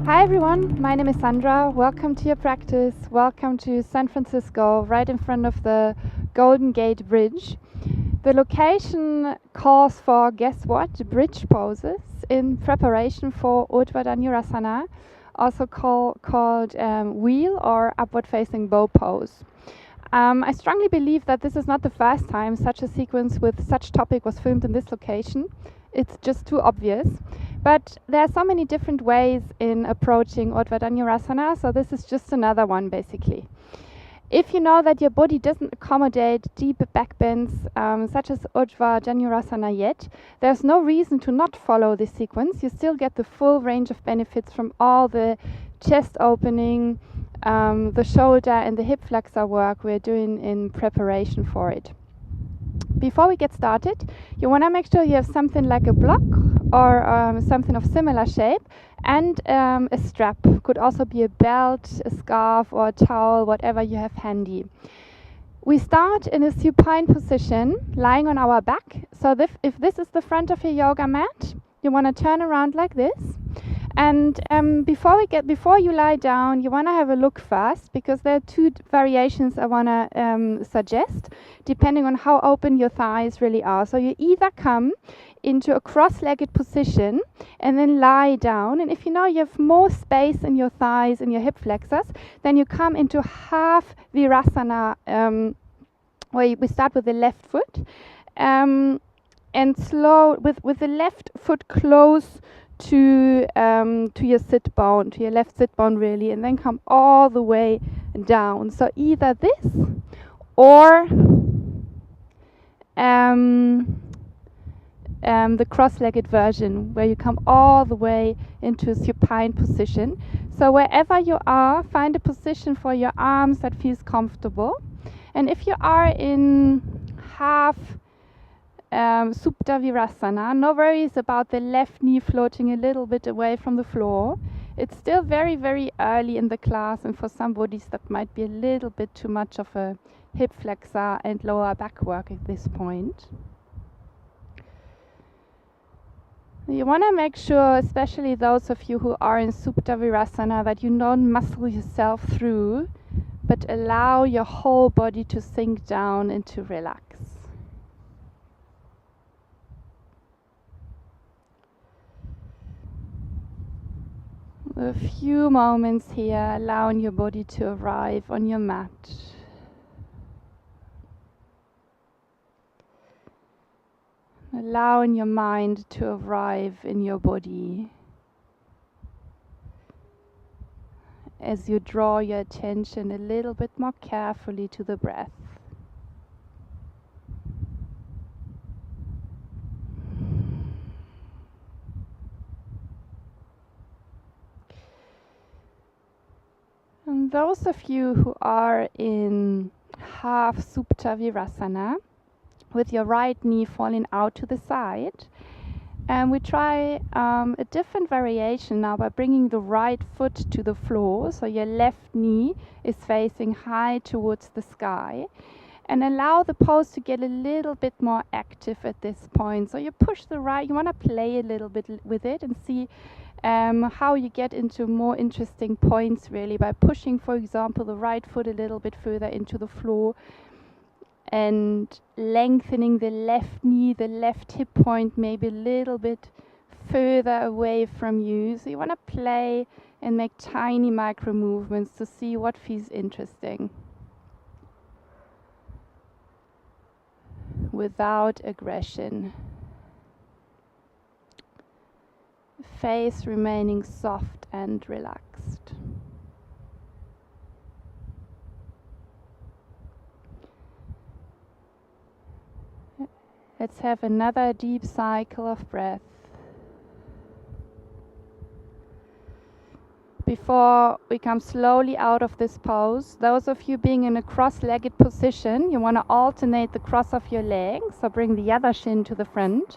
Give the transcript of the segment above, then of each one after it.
Hi everyone, my name is Sandra. Welcome to your practice. Welcome to San Francisco, right in front of the Golden Gate Bridge. The location calls for, guess what, bridge poses in preparation for Urdhva Dhanurasana, also called wheel or upward facing bow pose. I strongly believe that this is not the first time such a sequence with such topic was filmed in this location. It's just too obvious. But there are so many different ways in approaching Urdhva Dhanurasana, so this is just another one basically. If you know that your body doesn't accommodate deep back bends such as Urdhva Dhanurasana yet, there's no reason to not follow this sequence. You still get the full range of benefits from all the chest opening, the shoulder and the hip flexor work we're doing in preparation for it. Before we get started, you want to make sure you have something like a block or something of similar shape and a strap. Could also be a belt, a scarf or a towel, whatever you have handy. We start in a supine position, lying on our back. So if this is the front of your yoga mat, you want to turn around like this. And before you lie down, you want to have a look first, because there are two variations I want to suggest, depending on how open your thighs really are. So you either come into a cross-legged position and then lie down. And if you know you have more space in your thighs and your hip flexors, then you come into half virasana, where we start with the left foot, and slow with the left foot close to your sit bone, to your left sit bone really, and then come all the way down. So either this or the cross-legged version, where you come all the way into a supine position. So wherever you are, find a position for your arms that feels comfortable. And if you are in half Supta Virasana, no worries about the left knee floating a little bit away from the floor. It's still very, very early in the class, and for some bodies that might be a little bit too much of a hip flexor and lower back work at this point. You want to make sure, especially those of you who are in Supta Virasana, that you don't muscle yourself through, but allow your whole body to sink down and to relax. A few moments here, allowing your body to arrive on your mat. Allowing your mind to arrive in your body as you draw your attention a little bit more carefully to the breath. And those of you who are in half Supta Virasana, with your right knee falling out to the side, and we try a different variation now by bringing the right foot to the floor, so your left knee is facing high towards the sky, and allow the pose to get a little bit more active at this point. So you push the right, you want to play a little bit with it and see how you get into more interesting points really by pushing, for example, the right foot a little bit further into the floor and lengthening the left knee, the left hip point maybe a little bit further away from you. So you want to play and make tiny micro movements to see what feels interesting without aggression. Face remaining soft and relaxed. Let's have another deep cycle of breath. Before we come slowly out of this pose, those of you being in a cross-legged position, you want to alternate the cross of your legs, so bring the other shin to the front.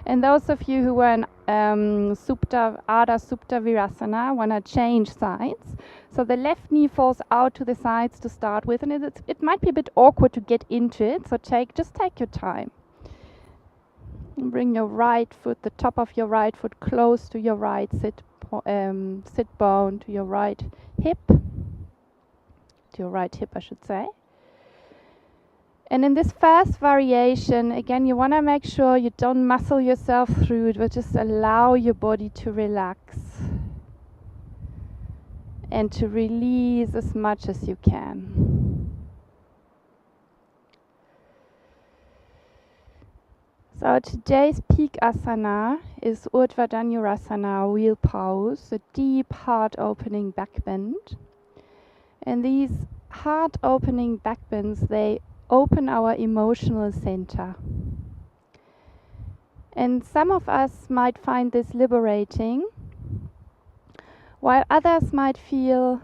And those of you who are in Ardha Supta Virasana want to change sides. So the left knee falls out to the sides to start with, and it might be a bit awkward to get into it, so just take your time. And bring your right foot, the top of your right foot, close to your right sit sit bone to your right hip. To your right hip, I should say. And in this first variation, again, you want to make sure you don't muscle yourself through it, but just allow your body to relax and to release as much as you can. So today's peak asana is Urdhva Dhanurasana, wheel pose, a deep heart opening back bend. And these heart opening back bends, they open our emotional center. And some of us might find this liberating, while others might feel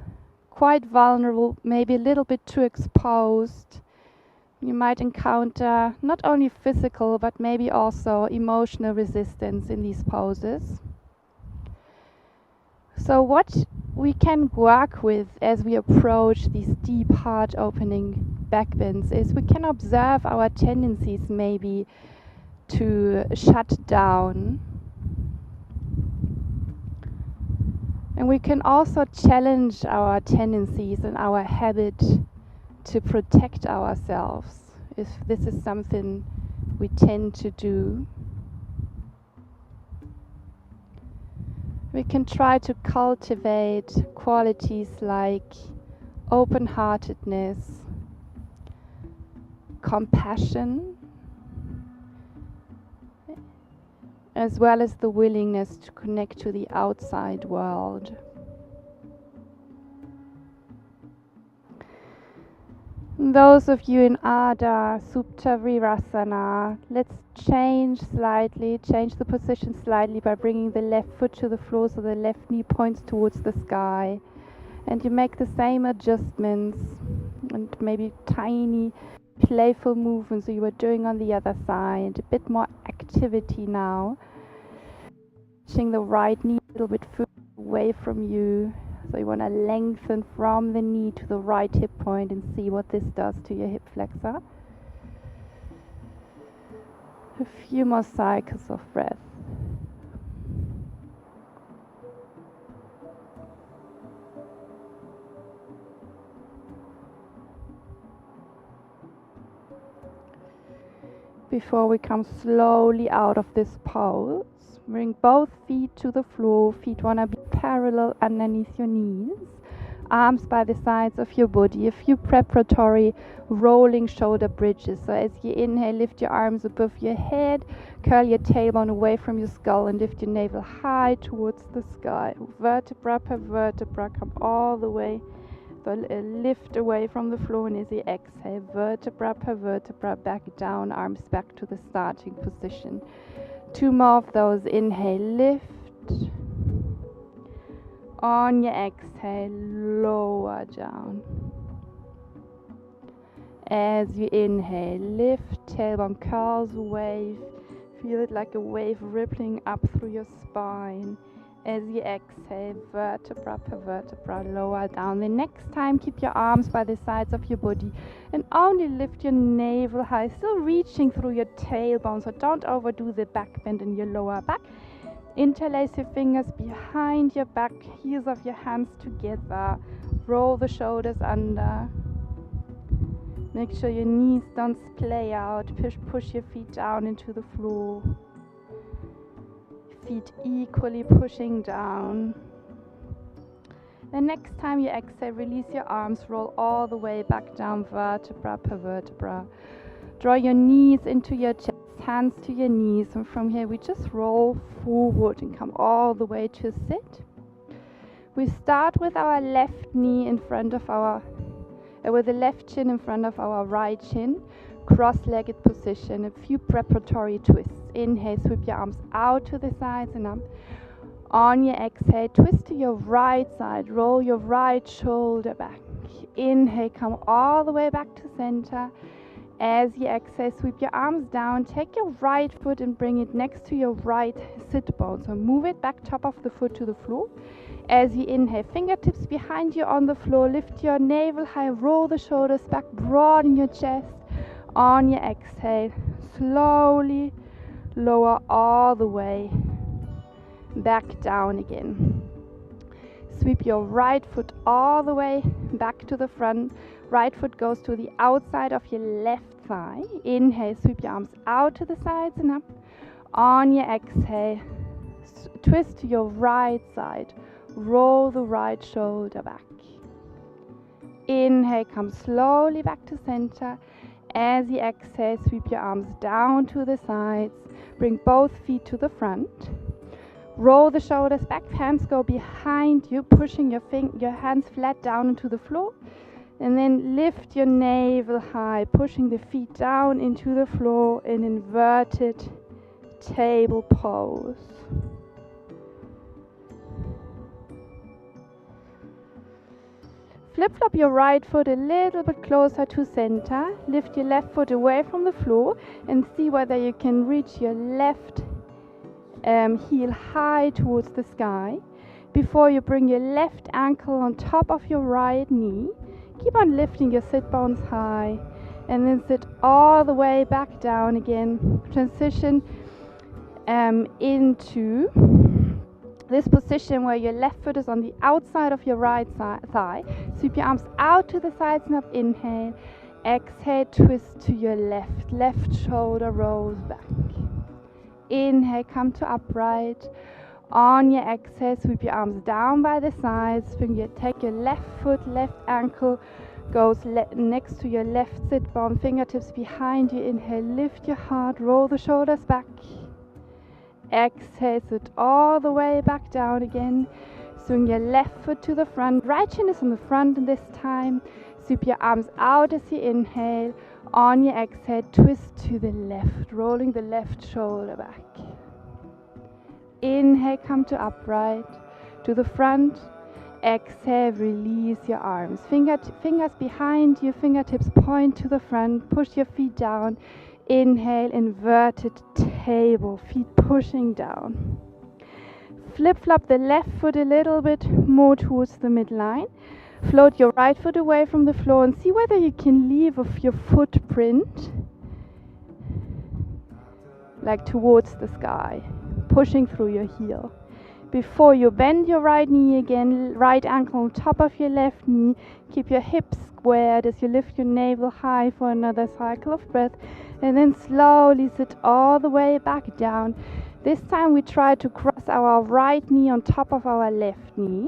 quite vulnerable, maybe a little bit too exposed. You might encounter not only physical but maybe also emotional resistance in these poses. So what we can work with as we approach these deep heart opening back bends is we can observe our tendencies maybe to shut down. And we can also challenge our tendencies and our habit to protect ourselves if this is something we tend to do. We can try to cultivate qualities like open-heartedness, compassion, as well as the willingness to connect to the outside world. Those of you in Ardha Supta Virasana, let's change the position slightly by bringing the left foot to the floor so the left knee points towards the sky. And you make the same adjustments and maybe tiny playful movements you were doing on the other side. A bit more activity now. Pushing the right knee a little bit further away from you. So you want to lengthen from the knee to the right hip point and see what this does to your hip flexor. A few more cycles of breath. Before we come slowly out of this pose, bring both feet to the floor. Feet want to be parallel underneath your knees. Arms by the sides of your body. A few preparatory rolling shoulder bridges. So as you inhale, lift your arms above your head. Curl your tailbone away from your skull and lift your navel high towards the sky. Vertebra per vertebra, come all the way. Lift away from the floor, and as you exhale, vertebra per vertebra, back down, arms back to the starting position. Two more of those. Inhale, lift. On your exhale, lower down. As you inhale, lift, tailbone curls away. Feel it like a wave rippling up through your spine. As you exhale, vertebra per vertebra, lower down. The next time, keep your arms by the sides of your body and only lift your navel high, still reaching through your tailbone, so don't overdo the back bend in your lower back. Interlace your fingers behind your back, heels of your hands together. Roll the shoulders under. Make sure your knees don't splay out. Push your feet down into the floor. Feet equally pushing down. The next time you exhale, release your arms, roll all the way back down, vertebra per vertebra. Draw your knees into your chest, hands to your knees, and from here we just roll forward and come all the way to a sit. We start with our left knee in front of our, with the left shin in front of our right shin, cross-legged position, a few preparatory twists. Inhale, sweep your arms out to the sides and up. On your exhale, twist to your right side, roll your right shoulder back. Inhale, come all the way back to center. As you exhale, sweep your arms down, take your right foot and bring it next to your right sit bone. So move it back, top of the foot to the floor. As you inhale, fingertips behind you on the floor, lift your navel high, roll the shoulders back, broaden your chest. On your exhale, slowly lower all the way back down again. Sweep your right foot all the way back to the front. Right foot goes to the outside of your left thigh. Inhale, sweep your arms out to the sides and up. On your exhale, twist to your right side. Roll the right shoulder back. Inhale, come slowly back to center. As you exhale, sweep your arms down to the sides. Bring both feet to the front. Roll the shoulders back, hands go behind you, pushing your hands flat down into the floor. And then lift your navel high, pushing the feet down into the floor in inverted table pose. Flip-flop your right foot a little bit closer to center. Lift your left foot away from the floor and see whether you can reach your left heel high towards the sky. Before you bring your left ankle on top of your right knee, keep on lifting your sit bones high and then sit all the way back down again. Transition into this position where your left foot is on the outside of your right thigh. Sweep your arms out to the sides and up. Inhale. Exhale, twist to your left. Left shoulder rolls back. Inhale, come to upright. On your exhale, sweep your arms down by the sides. Take your left foot, left ankle goes next to your left sit bone. Fingertips behind you. Inhale, lift your heart, roll the shoulders back. Exhale, sit all the way back down again. Swing your left foot to the front. Right shin is on the front this time. Sweep your arms out as you inhale. On your exhale, twist to the left, rolling the left shoulder back. Inhale, come to upright, to the front. Exhale, release your arms. Fingers behind you, fingertips point to the front. Push your feet down. Inhale, inverted table, feet pushing down. Flip-flop the left foot a little bit more towards the midline. Float your right foot away from the floor and see whether you can leave of your footprint like towards the sky, pushing through your heel. Before you bend your right knee again, right ankle on top of your left knee. Keep your hips squared as you lift your navel high for another cycle of breath. And then slowly sit all the way back down. This time we try to cross our right knee on top of our left knee.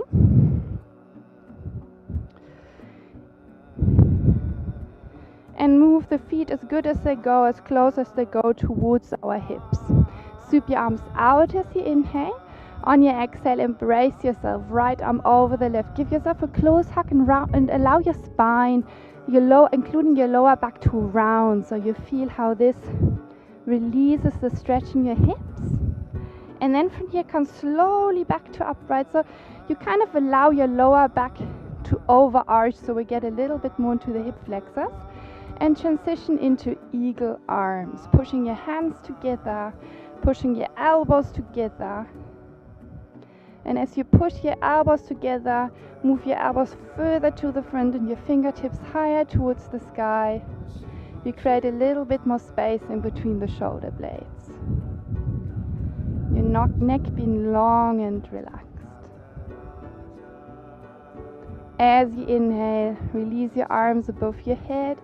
And move the feet as good as they go, as close as they go towards our hips. Sweep your arms out as you inhale. On your exhale, embrace yourself, right arm over the left. Give yourself a close hug and allow your spine, including your lower back, to round, so you feel how this releases the stretch in your hips. And then from here, come slowly back to upright. So you kind of allow your lower back to overarch, so we get a little bit more into the hip flexors. And transition into eagle arms, pushing your hands together, pushing your elbows together. And as you push your elbows together, move your elbows further to the front and your fingertips higher towards the sky. You create a little bit more space in between the shoulder blades. Your neck being long and relaxed. As you inhale, release your arms above your head.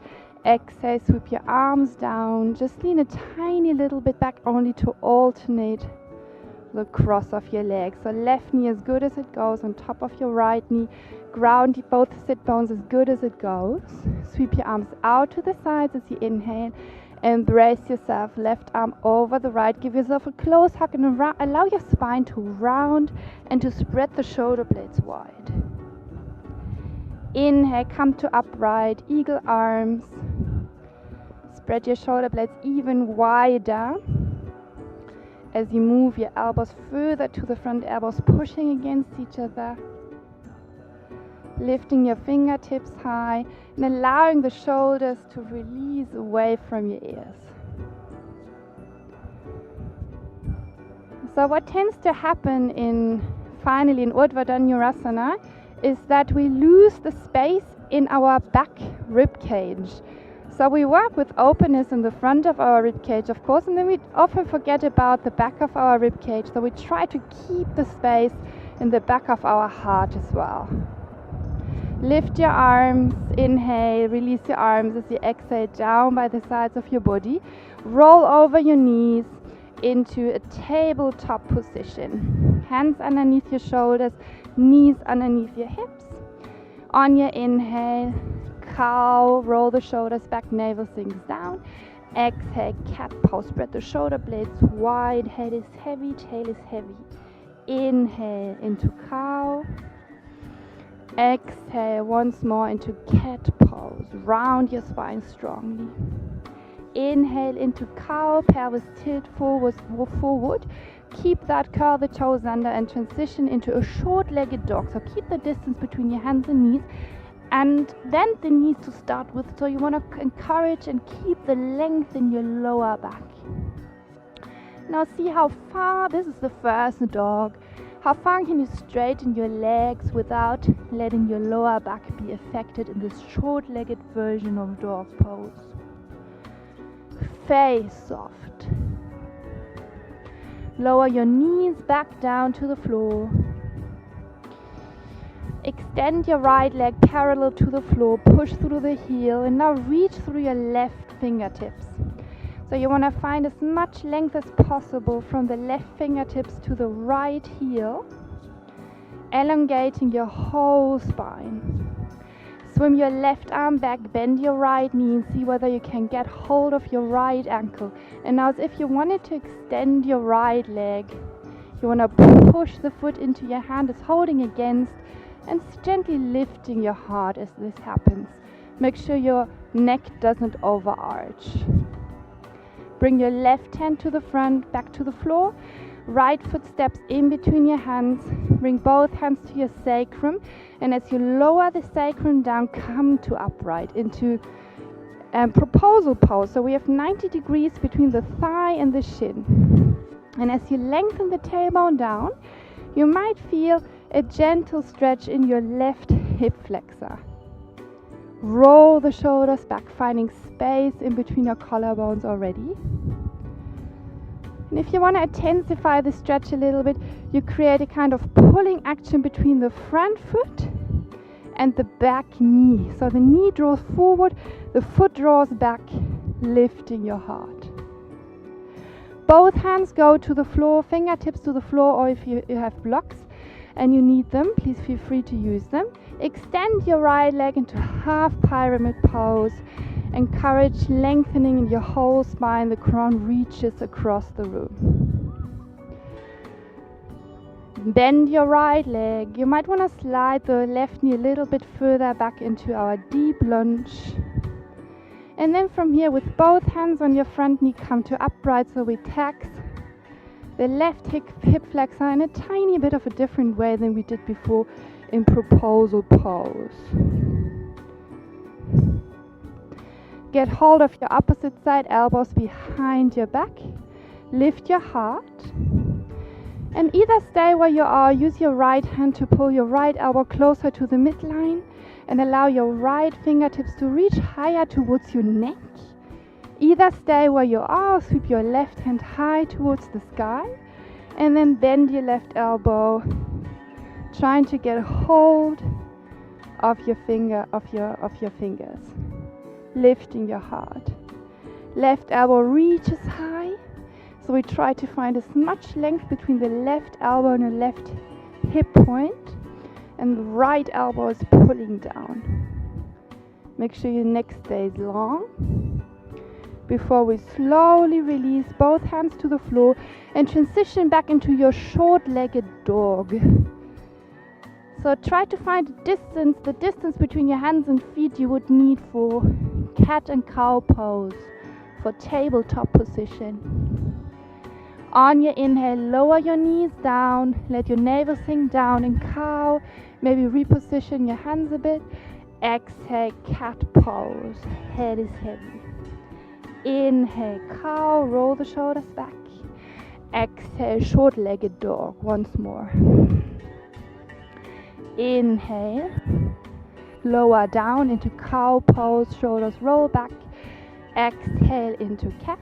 Exhale, sweep your arms down. Just lean a tiny little bit back, only to alternate the cross of your legs. So left knee as good as it goes on top of your right knee. Ground both sit bones as good as it goes. Sweep your arms out to the sides as you inhale. Embrace yourself, left arm over the right. Give yourself a close hug and allow your spine to round and to spread the shoulder blades wide. Inhale, come to upright, eagle arms. Spread your shoulder blades even wider as you move your elbows further to the front, elbows pushing against each other. Lifting your fingertips high and allowing the shoulders to release away from your ears. So what tends to happen finally in Urdhva Dhanurasana is that we lose the space in our back rib cage. So we work with openness in the front of our rib cage, of course, and then we often forget about the back of our rib cage. So we try to keep the space in the back of our heart as well. Lift your arms, inhale, release your arms as you exhale down by the sides of your body. Roll over your knees into a tabletop position. Hands underneath your shoulders, knees underneath your hips. On your inhale, cow, roll the shoulders back, navel sinks down. Exhale, cat pose, spread the shoulder blades wide, head is heavy, tail is heavy. Inhale into cow. Exhale once more into cat pose. Round your spine strongly. Inhale into cow, pelvis tilt forward. Keep that, curl the toes under and transition into a short-legged dog. So keep the distance between your hands and knees and bend the knees to start with. So you want to encourage and keep the length in your lower back. Now see how far, this is the first dog. How far can you straighten your legs without letting your lower back be affected in this short-legged version of dog pose? Face soft. Lower your knees back down to the floor. Extend your right leg parallel to the floor, push through the heel, and now reach through your left fingertips. So you want to find as much length as possible from the left fingertips to the right heel, elongating your whole spine. Swim your left arm back, bend your right knee and see whether you can get hold of your right ankle. And now as if you wanted to extend your right leg, you want to push the foot into your hand as holding against and gently lifting your heart as this happens. Make sure your neck doesn't overarch. Bring your left hand to the front, back to the floor. Right foot steps in between your hands. Bring both hands to your sacrum. And as you lower the sacrum down, come to upright into proposal pose. So we have 90 degrees between the thigh and the shin. And as you lengthen the tailbone down, you might feel a gentle stretch in your left hip flexor. Roll the shoulders back, finding space in between your collarbones already. And if you want to intensify the stretch a little bit, you create a kind of pulling action between the front foot and the back knee. So the knee draws forward, the foot draws back, lifting your heart. Both hands go to the floor, fingertips to the floor, or if you have blocks and you need them, please feel free to use them. Extend your right leg into half pyramid pose. Encourage lengthening in your whole spine. The crown reaches across the room. Bend your right leg. You might want to slide the left knee a little bit further back into our deep lunge. And then from here, with both hands on your front knee, come to upright. So we tax the left hip flexor in a tiny bit of a different way than we did before in proposal pose. Get hold of your opposite side, elbows behind your back. Lift your heart. And either stay where you are, use your right hand to pull your right elbow closer to the midline and allow your right fingertips to reach higher towards your neck. Either stay where you are, sweep your left hand high towards the sky, and then bend your left elbow, trying to get hold of your fingers, lifting your heart. Left elbow reaches high, so we try to find as much length between the left elbow and the left hip point, and the right elbow is pulling down. Make sure your neck stays long. Before we slowly release both hands to the floor and transition back into your short-legged dog. So try to find the distance between your hands and feet you would need for cat and cow pose, for tabletop position. On your inhale, lower your knees down, let your navel sink down in cow, maybe reposition your hands a bit. Exhale, cat pose, head is heavy. Inhale, cow, roll the shoulders back. Exhale, short-legged dog, once more. Inhale, lower down into cow pose, shoulders roll back. Exhale into cat.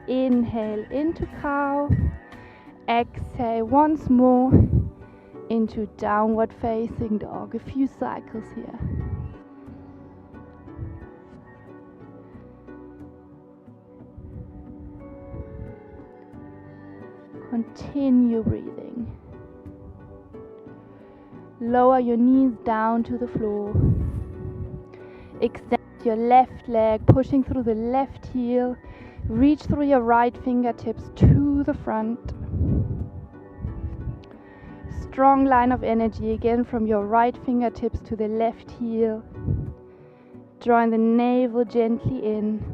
Inhale into cow. Exhale once more into downward facing dog. A few cycles here. Continue breathing. Lower your knees down to the floor. Extend your left leg, pushing through the left heel. Reach through your right fingertips to the front. Strong line of energy again from your right fingertips to the left heel. Drawing the navel gently in.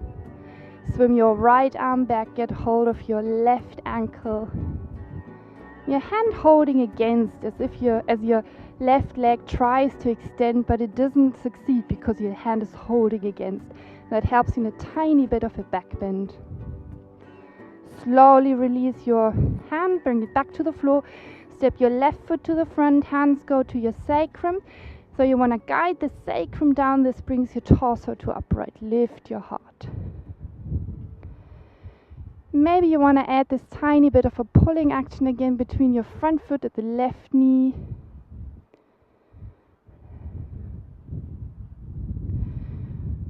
Swim your right arm back, get hold of your left ankle. Your hand holding against as your left leg tries to extend, but it doesn't succeed because your hand is holding against. That helps in a tiny bit of a back bend. Slowly release your hand, bring it back to the floor. Step your left foot to the front, hands go to your sacrum. So you want to guide the sacrum down. This brings your torso to upright. Lift your heart. Maybe you want to add this tiny bit of a pulling action again between your front foot and the left knee.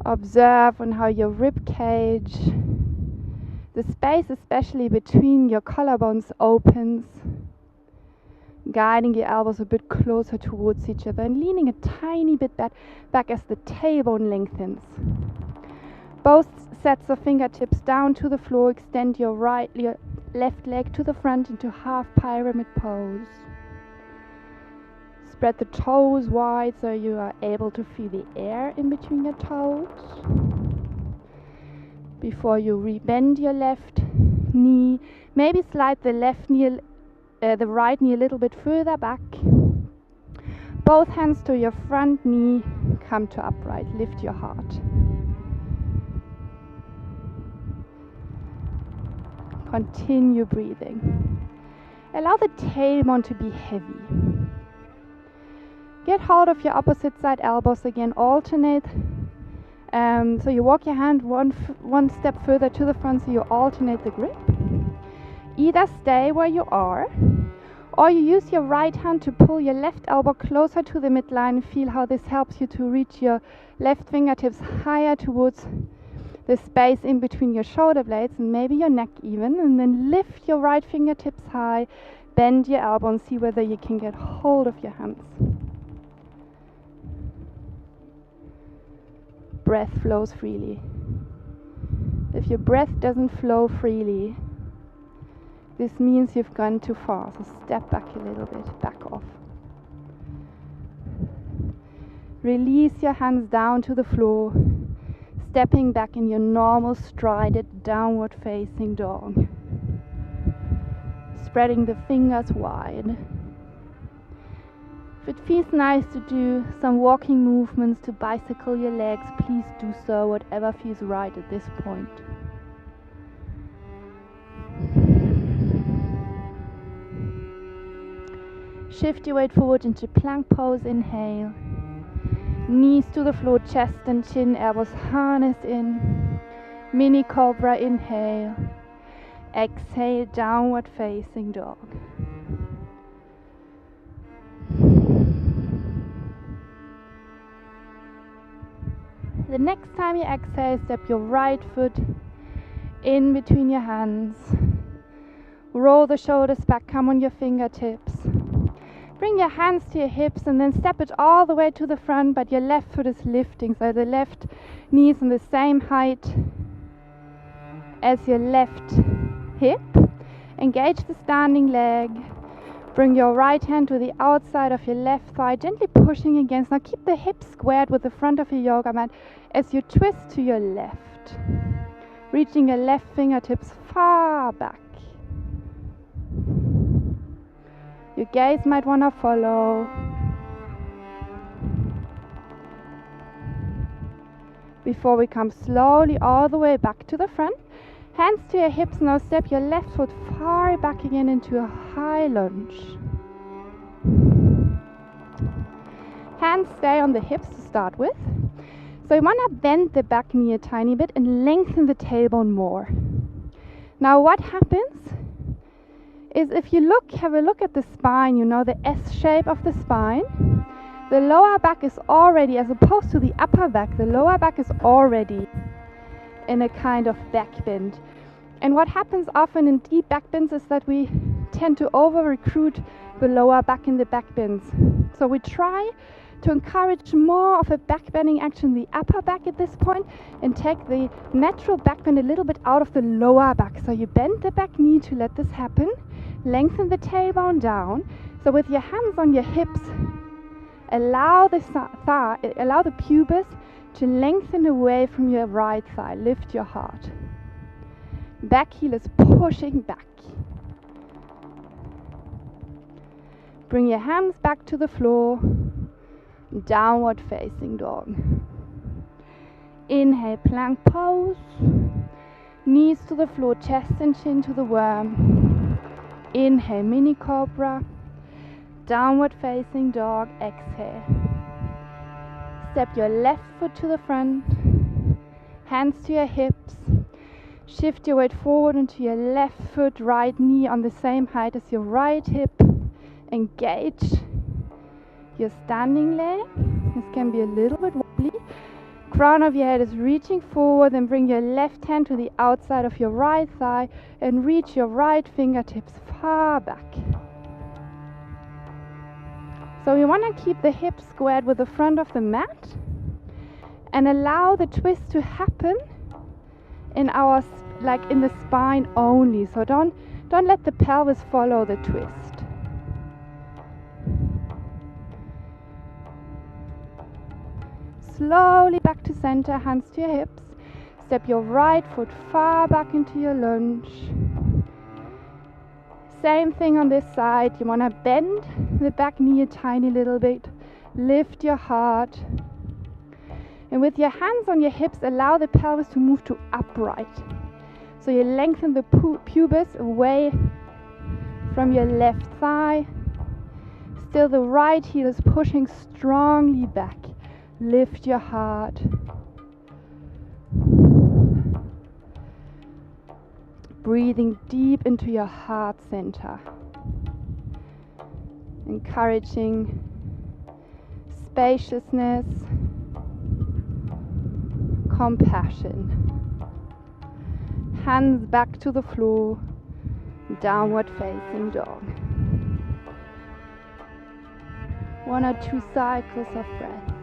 Observe on how your rib cage, the space especially between your collarbones, opens. Guiding your elbows a bit closer towards each other and leaning a tiny bit back as the tailbone lengthens. Both sets of fingertips down to the floor. Extend your left leg to the front into half pyramid pose. Spread the toes wide so you are able to feel the air in between your toes. Before you rebend your left knee, maybe slide the right knee a little bit further back. Both hands to your front knee, come to upright, lift your heart. Continue breathing. Allow the tailbone to be heavy. Get hold of your opposite side elbows again, alternate. So you walk your hand one step further to the front, so you alternate the grip. Either stay where you are, or you use your right hand to pull your left elbow closer to the midline. Feel how this helps you to reach your left fingertips higher towards the space in between your shoulder blades and maybe your neck even. And then lift your right fingertips high, bend your elbow and see whether you can get hold of your hands. Breath flows freely. If your breath doesn't flow freely, this means you've gone too far, so step back a little bit, back off. Release your hands down to the floor, stepping back in your normal strided downward facing dog. Spreading the fingers wide. If it feels nice to do some walking movements to bicycle your legs, please do so, whatever feels right at this point. Shift your weight forward into plank pose, inhale. Knees to the floor, chest and chin, elbows harness in. Mini cobra, inhale. Exhale, downward facing dog. The next time you exhale, step your right foot in between your hands. Roll the shoulders back, come on your fingertips. Bring your hands to your hips and then step it all the way to the front, but your left foot is lifting, so the left knee is in the same height as your left hip. Engage the standing leg. Bring your right hand to the outside of your left thigh, gently pushing against. Now keep the hips squared with the front of your yoga mat as you twist to your left, reaching your left fingertips far back. Your gaze might want to follow. Before we come slowly all the way back to the front, hands to your hips. Now step your left foot far back again into a high lunge. Hands stay on the hips to start with. So you want to bend the back knee a tiny bit and lengthen the tailbone more. Now what happens is if you have a look at the spine, you know, the S shape of the spine. The lower back is already, as opposed to the upper back, the lower back is already in a kind of back bend. And what happens often in deep back bends is that we tend to over-recruit the lower back in the back bends. So we try to encourage more of a back bending action in the upper back at this point and take the natural back bend a little bit out of the lower back. So you bend the back knee to let this happen, lengthen the tailbone down. So with your hands on your hips, allow the pubis to lengthen away from your right thigh. Lift your heart. Back heel is pushing back. Bring your hands back to the floor. Downward facing dog. Inhale, plank pose. Knees to the floor, chest and chin to the worm. Inhale, mini cobra. Downward facing dog. Exhale. Step your left foot to the front. Hands to your hips. Shift your weight forward into your left foot, right knee on the same height as your right hip. Engage your standing leg. This can be a little bit wobbly. Crown of your head is reaching forward, and bring your left hand to the outside of your right thigh and reach your right fingertips far back. So we want to keep the hips squared with the front of the mat and allow the twist to happen in our, like in the spine only. So don't let the pelvis follow the twist. Slowly back to center, hands to your hips. Step your right foot far back into your lunge. Same thing on this side. You want to bend the back knee a tiny little bit. Lift your heart. And with your hands on your hips, allow the pelvis to move to upright. So you lengthen the pubis away from your left thigh. Still the right heel is pushing strongly back. Lift your heart. Breathing deep into your heart center. Encouraging spaciousness, compassion. Hands back to the floor, downward facing dog. 1 or 2 cycles of breath.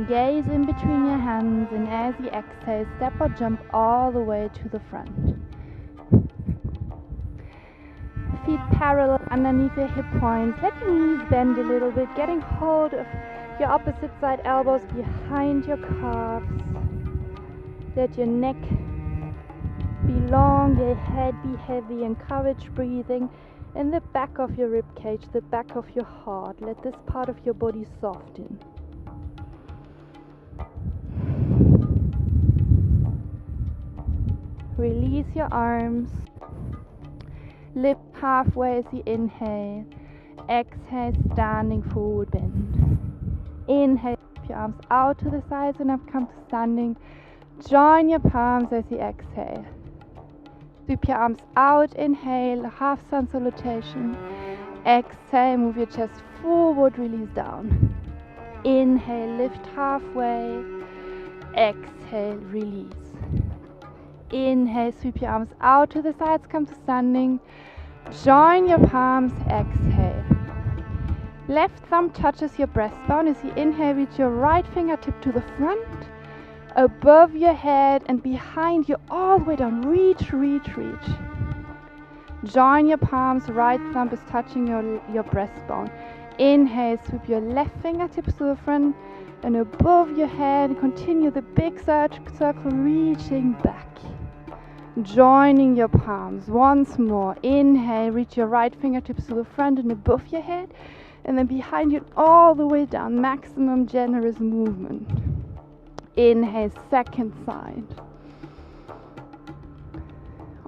Gaze in between your hands, and as you exhale, step or jump all the way to the front. Feet parallel underneath your hip points. Let your knees bend a little bit, getting hold of your opposite side elbows behind your calves. Let your neck be long, your head be heavy. Encourage breathing in the back of your rib cage, the back of your heart. Let this part of your body soften. Release your arms. Lift halfway as you inhale. Exhale, standing forward bend. Inhale, keep your arms out to the sides and up, come to standing. Join your palms as you exhale. Sweep your arms out, inhale, half sun salutation. Exhale, move your chest forward, release down. Inhale, lift halfway. Exhale, release. Inhale, sweep your arms out to the sides, come to standing. Join your palms, exhale. Left thumb touches your breastbone as you inhale, reach your right fingertip to the front, above your head and behind you, all the way down. Reach, reach, reach. Join your palms, right thumb is touching your breastbone. Inhale, sweep your left fingertips to the front and above your head. Continue the big circle, reaching back. Joining your palms once more. Inhale, reach your right fingertips to the front and above your head, and then behind you all the way down. Maximum generous movement. Inhale, second side.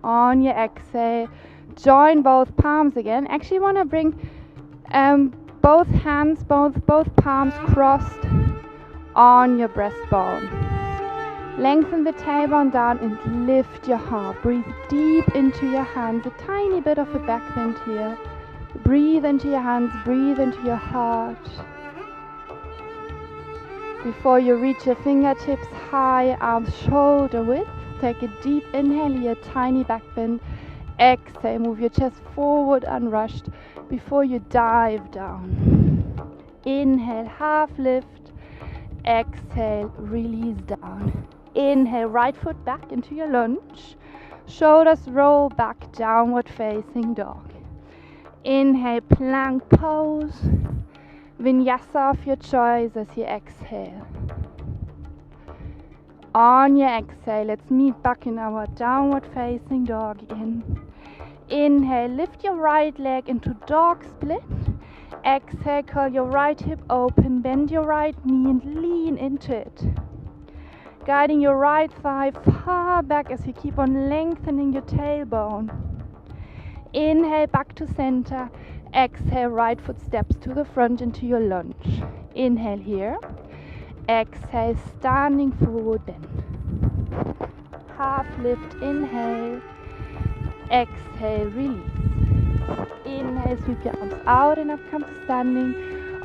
On your exhale, join both palms again. Actually want to bring both hands, both palms crossed on your breastbone. Lengthen the tailbone down and lift your heart. Breathe deep into your hands, a tiny bit of a back bend here. Breathe into your hands, breathe into your heart. Before you reach your fingertips high, arms shoulder width, take a deep inhale here, tiny back bend. Exhale, move your chest forward unrushed before you dive down. Inhale, half lift. Exhale, release down. Inhale, right foot back into your lunge. Shoulders roll back, downward facing dog. Inhale, plank pose. Vinyasa of your choice as you exhale. On your exhale, let's meet back in our downward facing dog again. Inhale, lift your right leg into dog split. Exhale, curl your right hip open, bend your right knee and lean into it. Guiding your right thigh far back as you keep on lengthening your tailbone. Inhale, back to center. Exhale, right foot steps to the front into your lunge. Inhale here. Exhale, standing forward bend. Half lift, inhale. Exhale, release. Inhale, sweep your arms out and up, come to standing.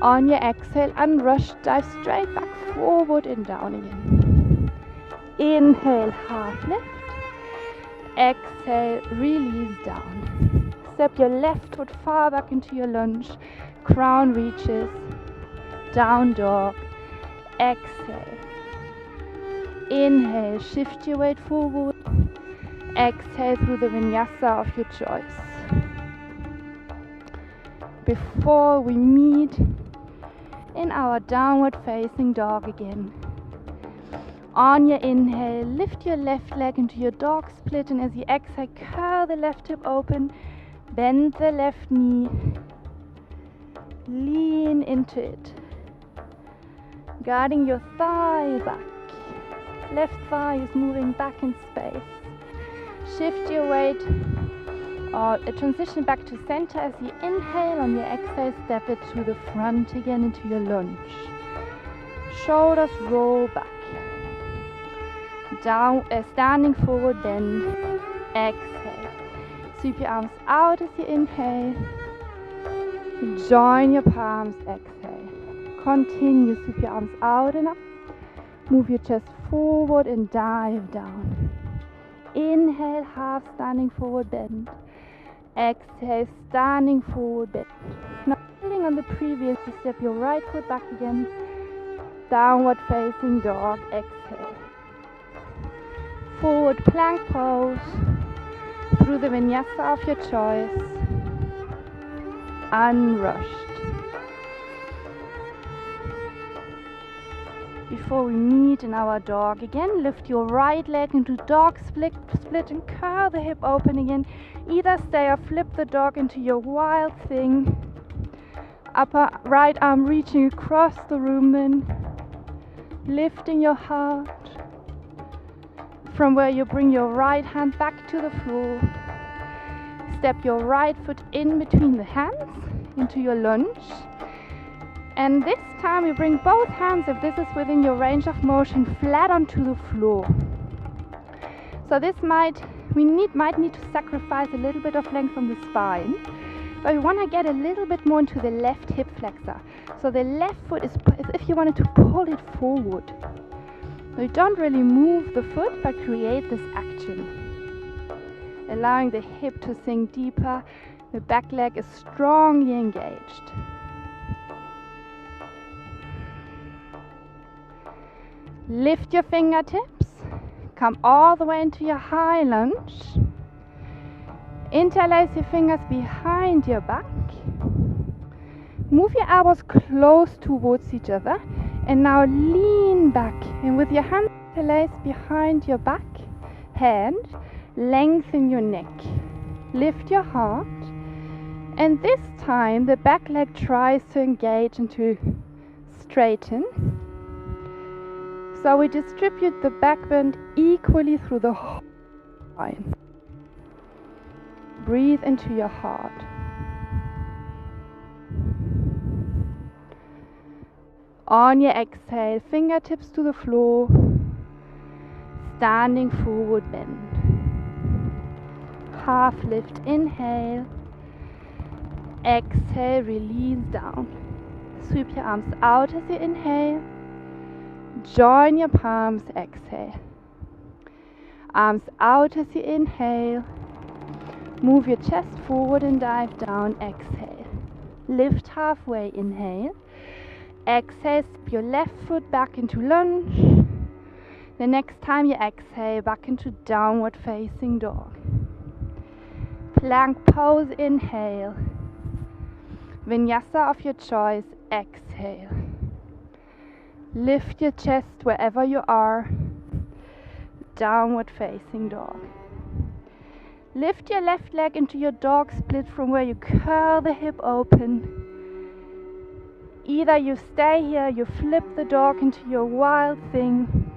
On your exhale, unrush, dive straight back forward and down again. Inhale, half lift. Exhale, release down. Step your left foot far back into your lunge. Crown reaches. Down dog. Exhale. Inhale, shift your weight forward. Exhale through the vinyasa of your choice. Before we meet in our downward facing dog again. On your inhale, lift your left leg into your dog split, and as you exhale, curl the left hip open, bend the left knee, lean into it, guiding your thigh back. Left thigh is moving back in space. Shift your weight or transition back to center as you inhale. On your exhale, step it to the front again into your lunge. Shoulders roll back. Down, standing forward bend. Exhale. Sweep your arms out as you inhale. Join your palms. Exhale. Continue. Sweep your arms out and up. Move your chest forward and dive down. Inhale, half standing forward bend. Exhale, standing forward bend. Now building on the previous, you step your right foot back again. Downward facing dog. Exhale. Forward plank pose. Through the vinyasa of your choice. Unrushed. Before we meet in our dog again, lift your right leg into dog split and curl the hip open again. Either stay or flip the dog into your wild thing. Upper right arm reaching across the room then. Lifting your heart from where you bring your right hand back to the floor. Step your right foot in between the hands into your lunge. And this time you bring both hands, if this is within your range of motion, flat onto the floor. So this might need to sacrifice a little bit of length on the spine, but we want to get a little bit more into the left hip flexor. So the left foot is as if you wanted to pull it forward. So you don't really move the foot, but create this action. Allowing the hip to sink deeper, the back leg is strongly engaged. Lift your fingertips, come all the way into your high lunge. Interlace your fingers behind your back. Move your elbows close towards each other and now lean back, and with your hands interlaced behind your back hand, lengthen your neck. Lift your heart, and this time the back leg tries to engage and to straighten. So we distribute the back bend equally through the whole spine. Breathe into your heart. On your exhale, fingertips to the floor, standing forward bend. Half lift, inhale. Exhale, release down. Sweep your arms out as you inhale. Join your palms, exhale. Arms out as you inhale. Move your chest forward and dive down, exhale. Lift halfway, inhale. Exhale, step your left foot back into lunge. The next time you exhale, back into downward facing dog. Plank pose, inhale. Vinyasa of your choice, exhale. Lift your chest wherever you are. Downward facing dog. Lift your left leg into your dog split from where you curl the hip open. Either you stay here, you flip the dog into your wild thing,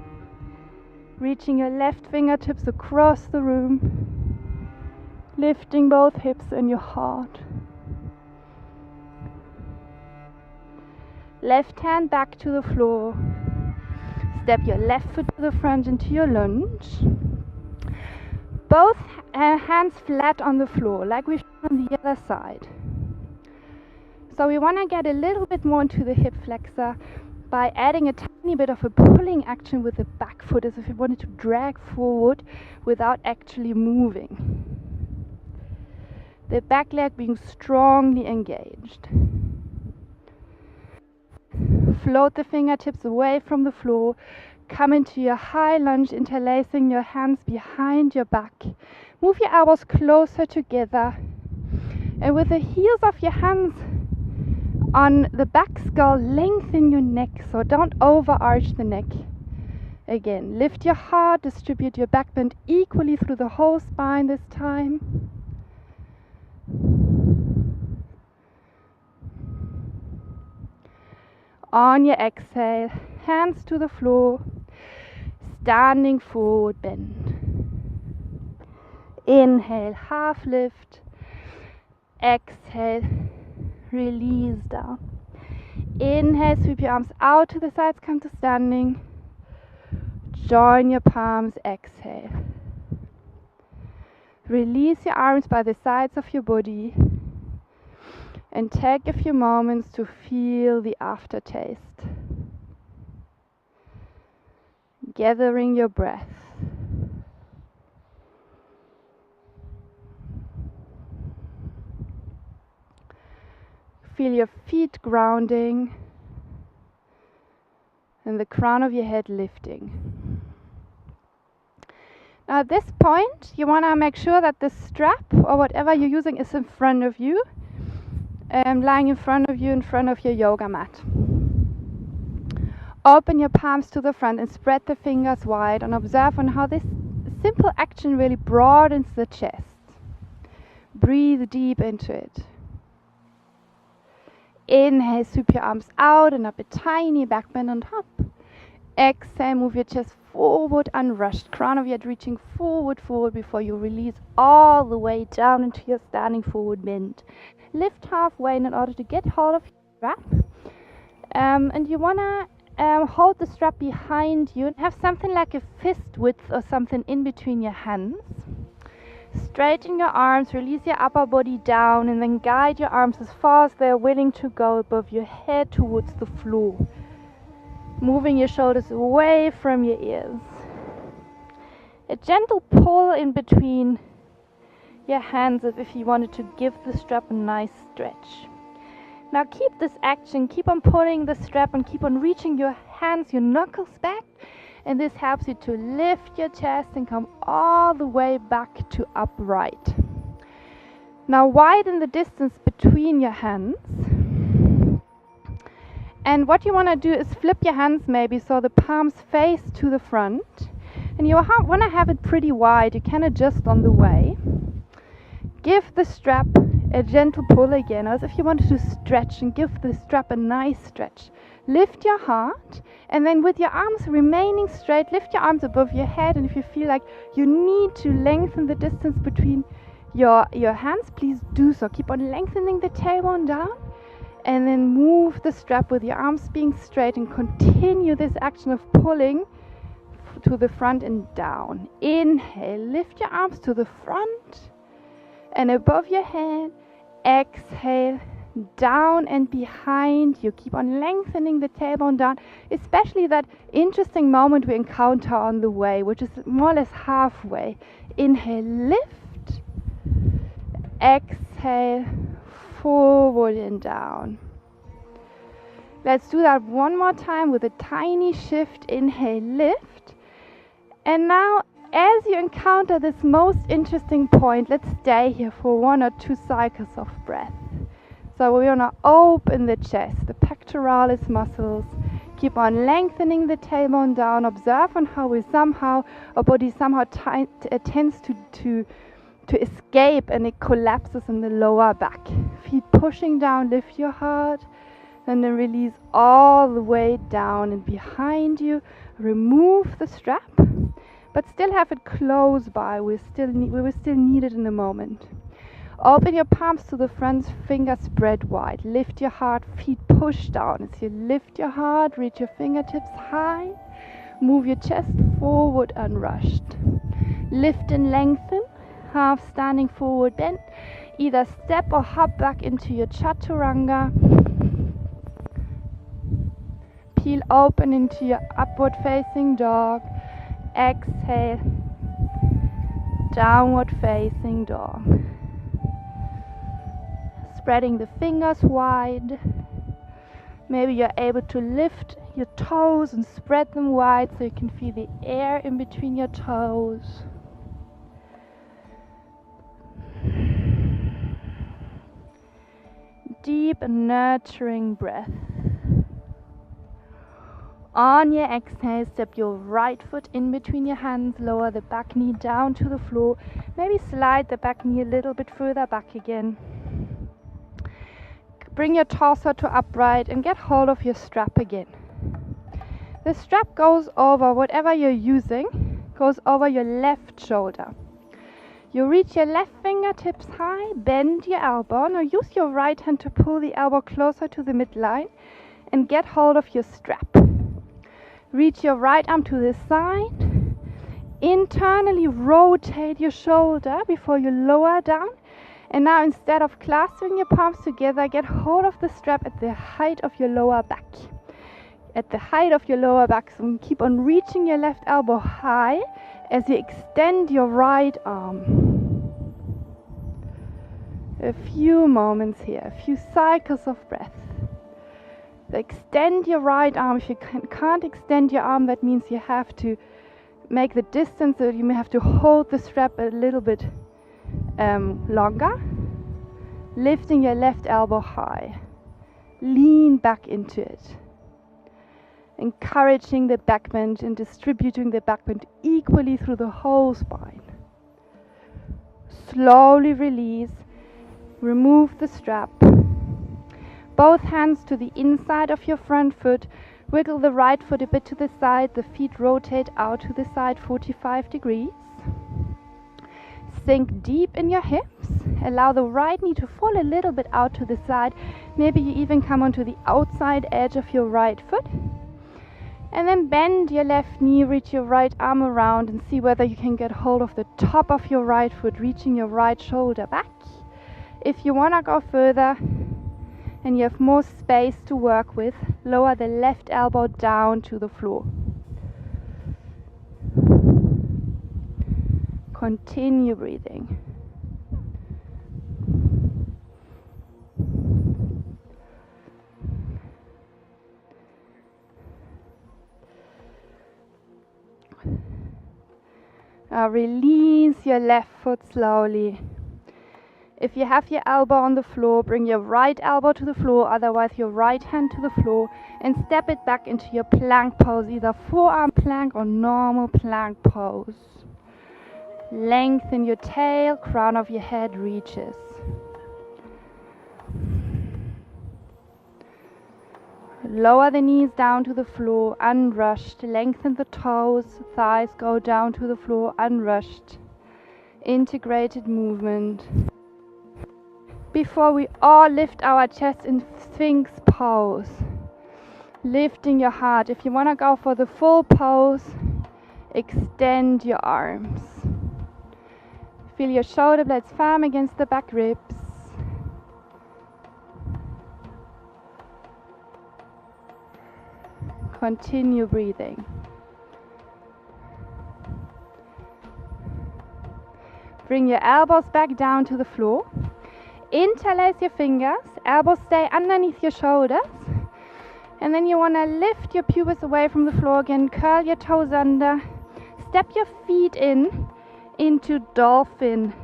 reaching your left fingertips across the room, lifting both hips and your heart. Left hand back to the floor. Step your left foot to the front into your lunge. Both hands flat on the floor, like we've done on the other side. So we want to get a little bit more into the hip flexor by adding a tiny bit of a pulling action with the back foot, as if you wanted to drag forward without actually moving. The back leg being strongly engaged. Float the fingertips away from the floor. Come into your high lunge, interlacing your hands behind your back. Move your elbows closer together. And with the heels of your hands on the back skull, lengthen your neck, so don't overarch the neck. Again, lift your heart, distribute your back bend equally through the whole spine this time. On your exhale, hands to the floor, standing forward bend. Inhale, half lift. Exhale, release down. Inhale, sweep your arms out to the sides, come to standing. Join your palms, exhale. Release your arms by the sides of your body. And take a few moments to feel the aftertaste. Gathering your breath. Feel your feet grounding and the crown of your head lifting. Now at this point, you want to make sure that the strap or whatever you're using is in front of you. Lying in front of your yoga mat. Open your palms to the front and spread the fingers wide, and observe on how this simple action really broadens the chest. Breathe deep into it. Inhale, sweep your arms out and up, a tiny back bend on top. Exhale, move your chest forward, unrushed. Crown of your head reaching forward before you release all the way down into your standing forward bend. Lift halfway in order to get hold of your strap. And you want to hold the strap behind you and have something like a fist width or something in between your hands. Straighten your arms, release your upper body down, and then guide your arms as far as they're willing to go above your head towards the floor. Moving your shoulders away from your ears. A gentle pull in between your hands as if you wanted to give the strap a nice stretch. Now keep this action, keep on pulling the strap and keep on reaching your hands, your knuckles back, and this helps you to lift your chest and come all the way back to upright. Now widen the distance between your hands, and what you want to do is flip your hands maybe so the palms face to the front, and you want to have it pretty wide. You can adjust on the way. Give the strap a gentle pull again, as if you wanted to stretch, and give the strap a nice stretch. Lift your heart, and then with your arms remaining straight, lift your arms above your head, and if you feel like you need to lengthen the distance between your hands, please do so. Keep on lengthening the tailbone down, And then move the strap with your arms being straight and continue this action of pulling to the front and down. Inhale, lift your arms to the front and above your head. Exhale, down and behind you. Keep on lengthening the tailbone down, especially that interesting moment we encounter on the way, which is more or less halfway. Inhale, lift. Exhale, forward and down. Let's do that one more time with a tiny shift. Inhale, lift. And now, as you encounter this most interesting point, let's stay here for 1 or 2 cycles of breath. So we want to open the chest, the pectoralis muscles. Keep on lengthening the tailbone down. Observe on how our body somehow tends to escape, and it collapses in the lower back. Feet pushing down, lift your heart, and then release all the way down and behind you. Remove the strap, but still have it close by. We will still need it in a moment. Open your palms to the front, fingers spread wide. Lift your heart, feet push down. As you lift your heart, reach your fingertips high. Move your chest forward unrushed. Lift and lengthen. Half standing forward bend. Either step or hop back into your chaturanga. Peel open into your upward facing dog. Exhale, downward facing dog. Spreading the fingers wide. Maybe you're able to lift your toes and spread them wide so you can feel the air in between your toes. Deep and nurturing breath. On your exhale, step your right foot in between your hands, lower the back knee down to the floor. Maybe slide the back knee a little bit further back again. Bring your torso to upright and get hold of your strap again. The strap goes over, whatever you're using, goes over your left shoulder. You reach your left fingertips high, bend your elbow. Now use your right hand to pull the elbow closer to the midline and get hold of your strap. Reach your right arm to the side. Internally rotate your shoulder before you lower down. And now, instead of clasping your palms together, get hold of the strap at the height of your lower back. At the height of your lower back, so keep on reaching your left elbow high as you extend your right arm. A few moments here, a few cycles of breath. Extend your right arm. If you can't extend your arm, that means you have to make the distance, so you may have to hold the strap a little bit longer. Lifting your left elbow high. Lean back into it. Encouraging the back bend and distributing the back bend equally through the whole spine. Slowly release. Remove the strap. Both hands to the inside of your front foot. Wiggle the right foot a bit to the side. The feet rotate out to the side 45 degrees. Sink deep in your hips. Allow the right knee to fall a little bit out to the side. Maybe you even come onto the outside edge of your right foot. And then bend your left knee, reach your right arm around and see whether you can get hold of the top of your right foot, reaching your right shoulder back. If you want to go further and you have more space to work with, lower the left elbow down to the floor. Continue breathing. Now release your left foot slowly. If you have your elbow on the floor, bring your right elbow to the floor, otherwise your right hand to the floor, and step it back into your plank pose, either forearm plank or normal plank pose. Lengthen your tail, crown of your head reaches. Lower the knees down to the floor, unrushed. Lengthen the toes, thighs go down to the floor, unrushed. Integrated movement. Before we all lift our chest in sphinx pose, lifting your heart. If you want to go for the full pose, extend your arms. Feel your shoulder blades firm against the back ribs. Continue breathing. Bring your elbows back down to the floor. Interlace your fingers, elbows stay underneath your shoulders. And then you want to lift your pubis away from the floor again, curl your toes under, step your feet into dolphin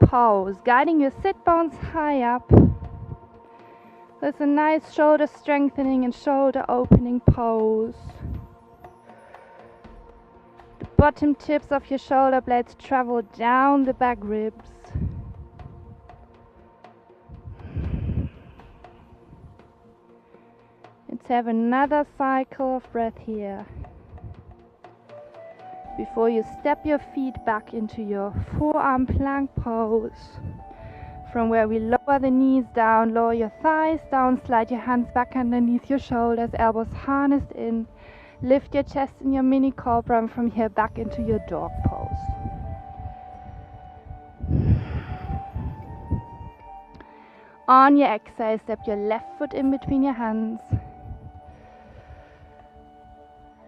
pose, guiding your sit bones high up. There's a nice shoulder strengthening and shoulder opening pose. The bottom tips of your shoulder blades travel down the back ribs. Let's have another cycle of breath here. Before you step your feet back into your forearm plank pose. From where we lower the knees down, lower your thighs down, slide your hands back underneath your shoulders, elbows harnessed in. Lift your chest in your mini cobra, and from here back into your dog pose. On your exhale, step your left foot in between your hands.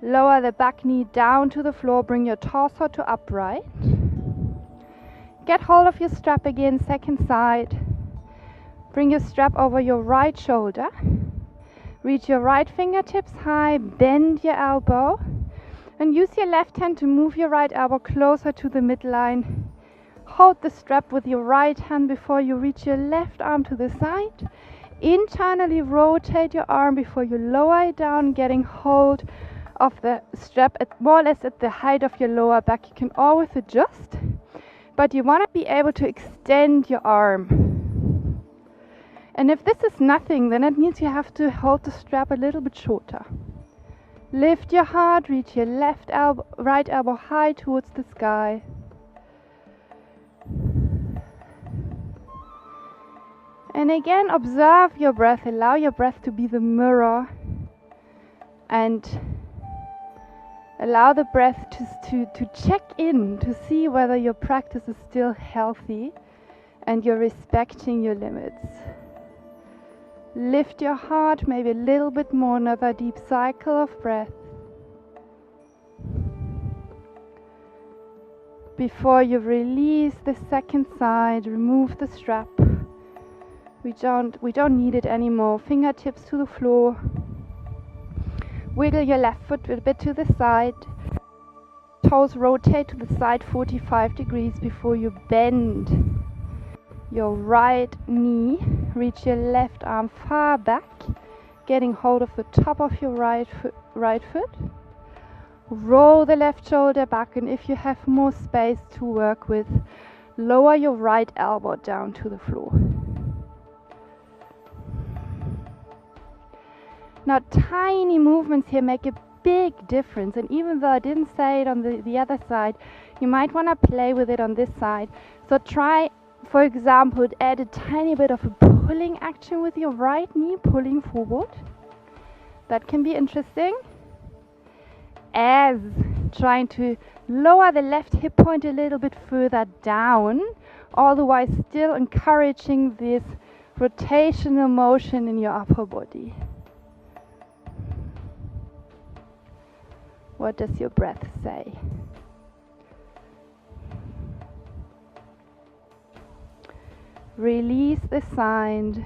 Lower the back knee down to the floor, bring your torso to upright. Get hold of your strap again, second side. Bring your strap over your right shoulder. Reach your right fingertips high, bend your elbow, and use your left hand to move your right elbow closer to the midline. Hold the strap with your right hand before you reach your left arm to the side. Internally rotate your arm before you lower it down, getting hold of the strap at more or less at the height of your lower back. You can always adjust, but you want to be able to extend your arm. And if this is nothing, then it means you have to hold the strap a little bit shorter. Lift your heart, reach your right elbow high towards the sky. And again, observe your breath, allow your breath to be the mirror, and allow the breath to check in, to see whether your practice is still healthy and you're respecting your limits. Lift your heart, maybe a little bit more, another deep cycle of breath. Before you release the second side, remove the strap. We don't need it anymore. Fingertips to the floor. Wiggle your left foot a bit to the side. Toes rotate to the side 45 degrees before you bend your right knee. Reach your left arm far back, getting hold of the top of your right foot. Roll the left shoulder back, and if you have more space to work with, lower your right elbow down to the floor. Now, tiny movements here make a big difference, and even though I didn't say it on the other side, you might want to play with it on this side. So try, for example, add a tiny bit of a pulling action with your right knee, pulling forward. That can be interesting. As trying to lower the left hip point a little bit further down, all the while still encouraging this rotational motion in your upper body. What does your breath say? Release the side.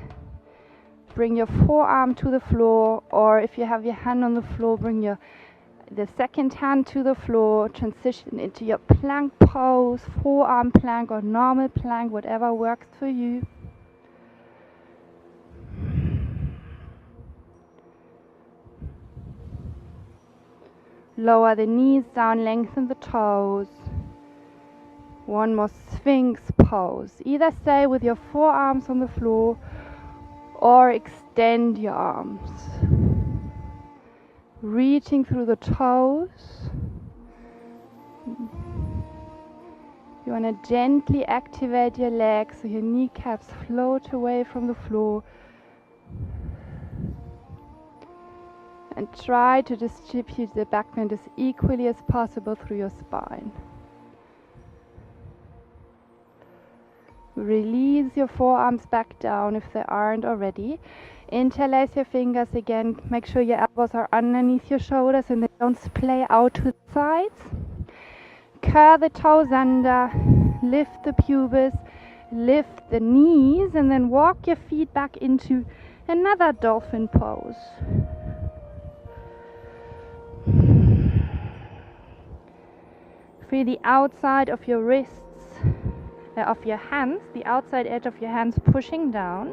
Bring your forearm to the floor, or if you have your hand on the floor, bring the second hand to the floor. Transition into your plank pose, forearm plank or normal plank, whatever works for you. Lower the knees down, lengthen the toes. One more sphinx pose. Either stay with your forearms on the floor or extend your arms. Reaching through the toes. You want to gently activate your legs so your kneecaps float away from the floor. And try to distribute the back bend as equally as possible through your spine. Release your forearms back down if they aren't already. Interlace your fingers again. Make sure your elbows are underneath your shoulders and they don't splay out to the sides. Curl the toes under. Lift the pubis. Lift the knees and then walk your feet back into another dolphin pose. Feel the outside of your wrists, of your hands, the outside edge of your hands pushing down.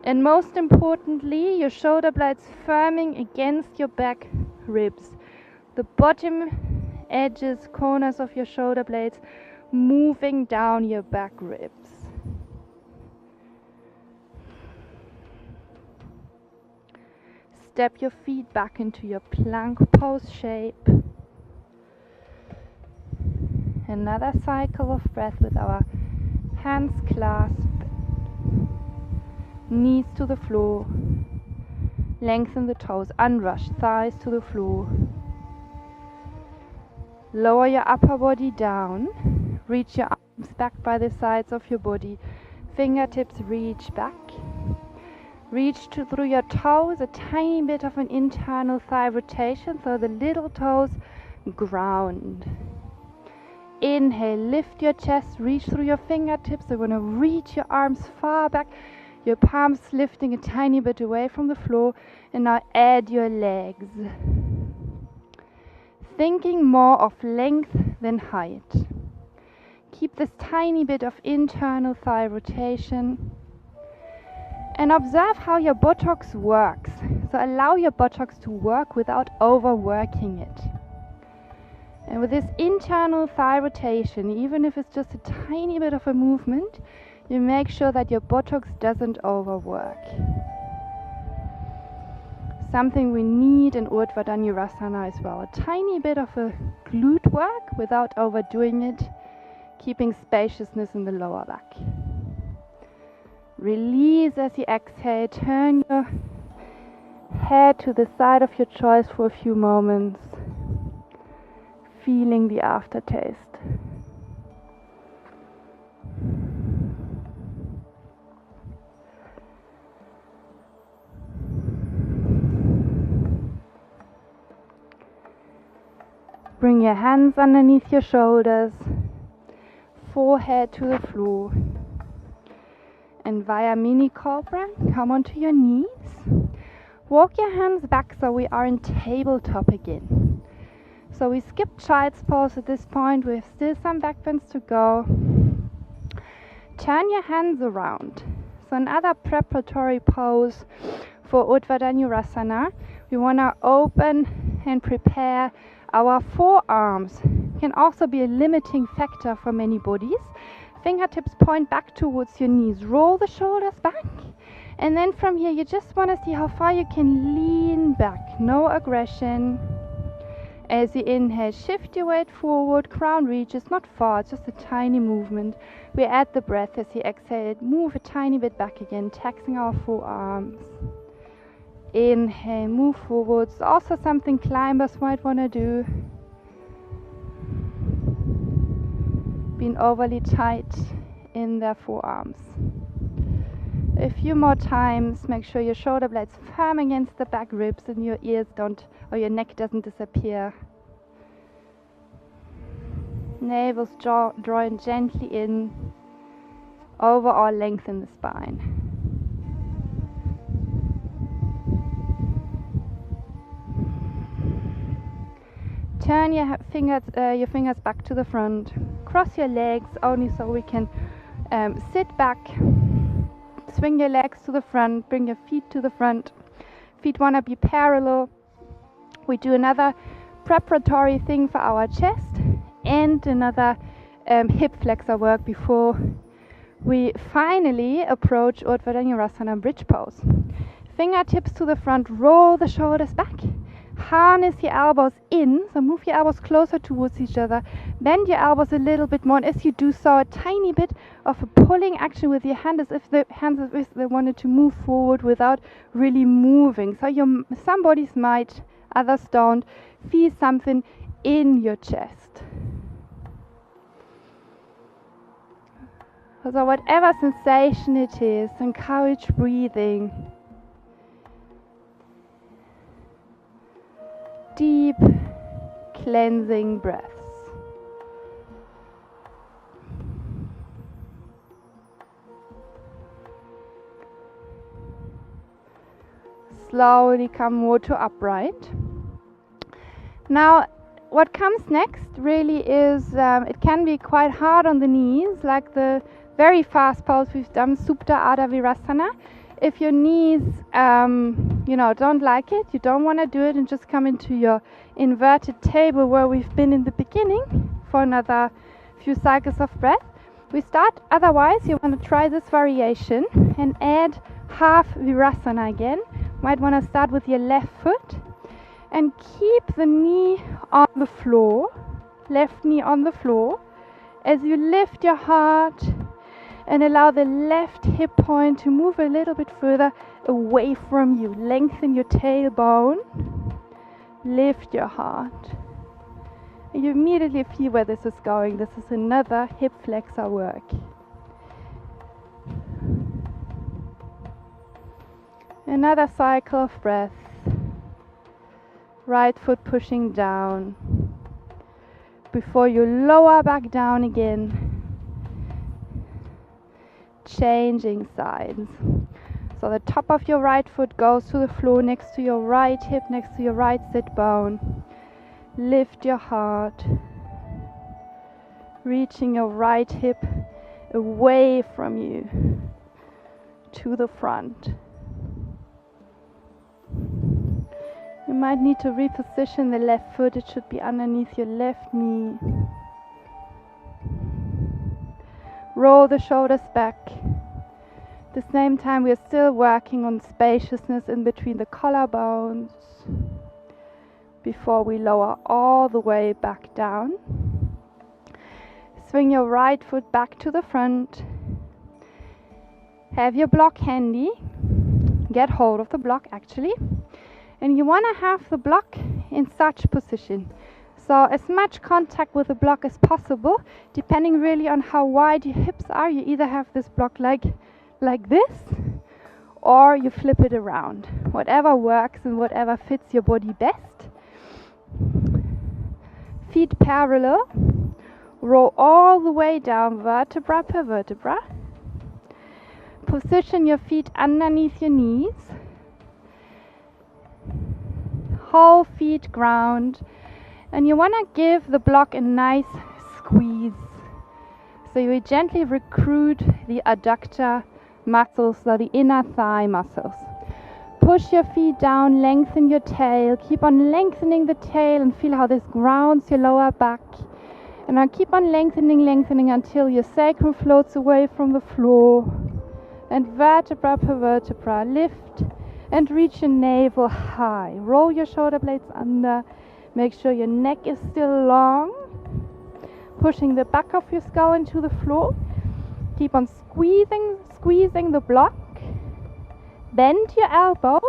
And most importantly, your shoulder blades firming against your back ribs. The bottom edges, corners of your shoulder blades moving down your back ribs. Step your feet back into your plank pose shape. Another cycle of breath with our hands clasped, knees to the floor, lengthen the toes, unrush, thighs to the floor. Lower your upper body down, reach your arms back by the sides of your body, fingertips reach back. Reach through your toes, a tiny bit of an internal thigh rotation so the little toes ground. Inhale, lift your chest, reach through your fingertips. You're going to reach your arms far back, your palms lifting a tiny bit away from the floor. And now add your legs. Thinking more of length than height. Keep this tiny bit of internal thigh rotation. And observe how your buttocks works. So allow your buttocks to work without overworking it. And with this internal thigh rotation, even if it's just a tiny bit of a movement, you make sure that your buttocks doesn't overwork. Something we need in Urdhva Dhanurasana as well. A tiny bit of a glute work without overdoing it, keeping spaciousness in the lower back. Release as you exhale. Turn your head to the side of your choice for a few moments. Feeling the aftertaste. Bring your hands underneath your shoulders, forehead to the floor, and via mini cobra, come onto your knees. Walk your hands back so we are in tabletop again. So we skip child's pose at this point. We have still some back bends to go. Turn your hands around. So another preparatory pose for Urdhva Dhanurasana. We want to open and prepare our forearms. Can also be a limiting factor for many bodies. Fingertips point back towards your knees. Roll the shoulders back. And then from here you just want to see how far you can lean back. No aggression. As you inhale, shift your weight forward, crown reaches not far, it's just a tiny movement. We add the breath as you exhale, move a tiny bit back again, taxing our forearms. Inhale, move forwards, also something climbers might want to do. Being overly tight in their forearms. A few more times, make sure your shoulder blades firm against the back ribs and your ears don't, or your neck doesn't disappear. Navel's drawing gently in, overall lengthen the spine. Turn your fingers back to the front. Cross your legs only so we can sit back. Swing your legs to the front, bring your feet to the front. Feet want to be parallel. We do another preparatory thing for our chest and another hip flexor work before we finally approach Urdhva Dhanurasana bridge pose. Fingertips to the front, roll the shoulders back. harness your elbows in, so move your elbows closer towards each other, bend your elbows a little bit more, and as you do so, a tiny bit of a pulling action with your hand, as if the hands as if they wanted to move forward without really moving. So some bodies might, others don't, feel something in your chest. So whatever sensation it is, encourage breathing. Deep, cleansing breaths. Slowly come more to upright. Now, what comes next really is, it can be quite hard on the knees, like the very fast pose we've done, Supta Urdhva Dhanurasana. If your knees, don't like it, you don't want to do it, and just come into your inverted table where we've been in the beginning for another few cycles of breath. We start, otherwise you want to try this variation and add half Virasana again. Might want to start with your left foot and keep the knee on the floor, left knee on the floor, as you lift your heart and allow the left hip point to move a little bit further away from you. Lengthen your tailbone, lift your heart. And you immediately feel where this is going. This is another hip flexor work. Another cycle of breath. Right foot pushing down before you lower back down again. Changing sides. So the top of your right foot goes to the floor next to your right hip, next to your right sit bone. Lift your heart, reaching your right hip away from you to the front. You might need to reposition the left foot. It should be underneath your left knee. Roll the shoulders back. At the same time, we are still working on spaciousness in between the collarbones before we lower all the way back down. Swing your right foot back to the front. Have your block handy. Get hold of the block actually. And you want to have the block in such position. So as much contact with the block as possible, depending really on how wide your hips are. You either have this block like this, or you flip it around. Whatever works and whatever fits your body best. Feet parallel. Roll all the way down, vertebra per vertebra. Position your feet underneath your knees. Whole feet ground. And you want to give the block a nice squeeze. So you gently recruit the adductor muscles, so the inner thigh muscles. Push your feet down, lengthen your tail. Keep on lengthening the tail and feel how this grounds your lower back. And now keep on lengthening until your sacrum floats away from the floor. And vertebra per vertebra, lift and reach your navel high. Roll your shoulder blades under. Make sure your neck is still long. Pushing the back of your skull into the floor. Keep on squeezing the block. Bend your elbows.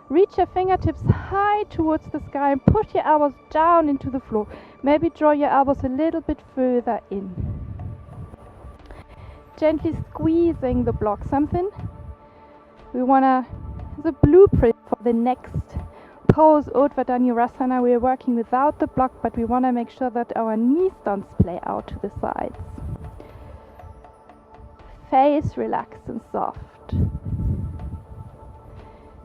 Reach your fingertips high towards the sky and push your elbows down into the floor. Maybe draw your elbows a little bit further in. Gently squeezing the block. Something we want to, as a blueprint for the next pose, Urdhva Dhanurasana. We are working without the block, but we want to make sure that our knees don't splay out to the sides. Face relaxed and soft.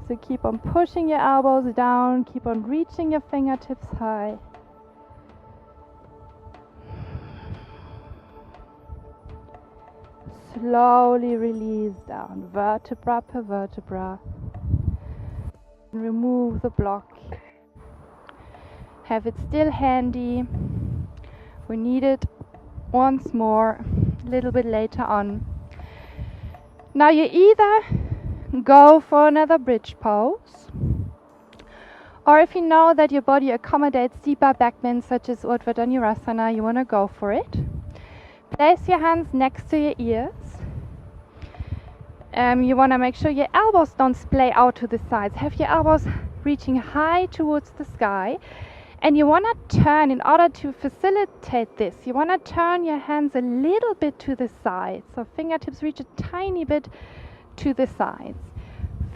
So keep on pushing your elbows down, keep on reaching your fingertips high. Slowly release down, vertebra per vertebra. Remove the block. Have it still handy. We need it once more, a little bit later on. Now you either go for another bridge pose, Or if you know that your body accommodates deeper back bends such as Urdhva Dhanurasana, you want to go for it. Place your hands next to your ears. You want to make sure your elbows don't splay out to the sides. Have your elbows reaching high towards the sky. And you want to turn, in order to facilitate this, you want to turn your hands a little bit to the sides. So fingertips reach a tiny bit to the sides.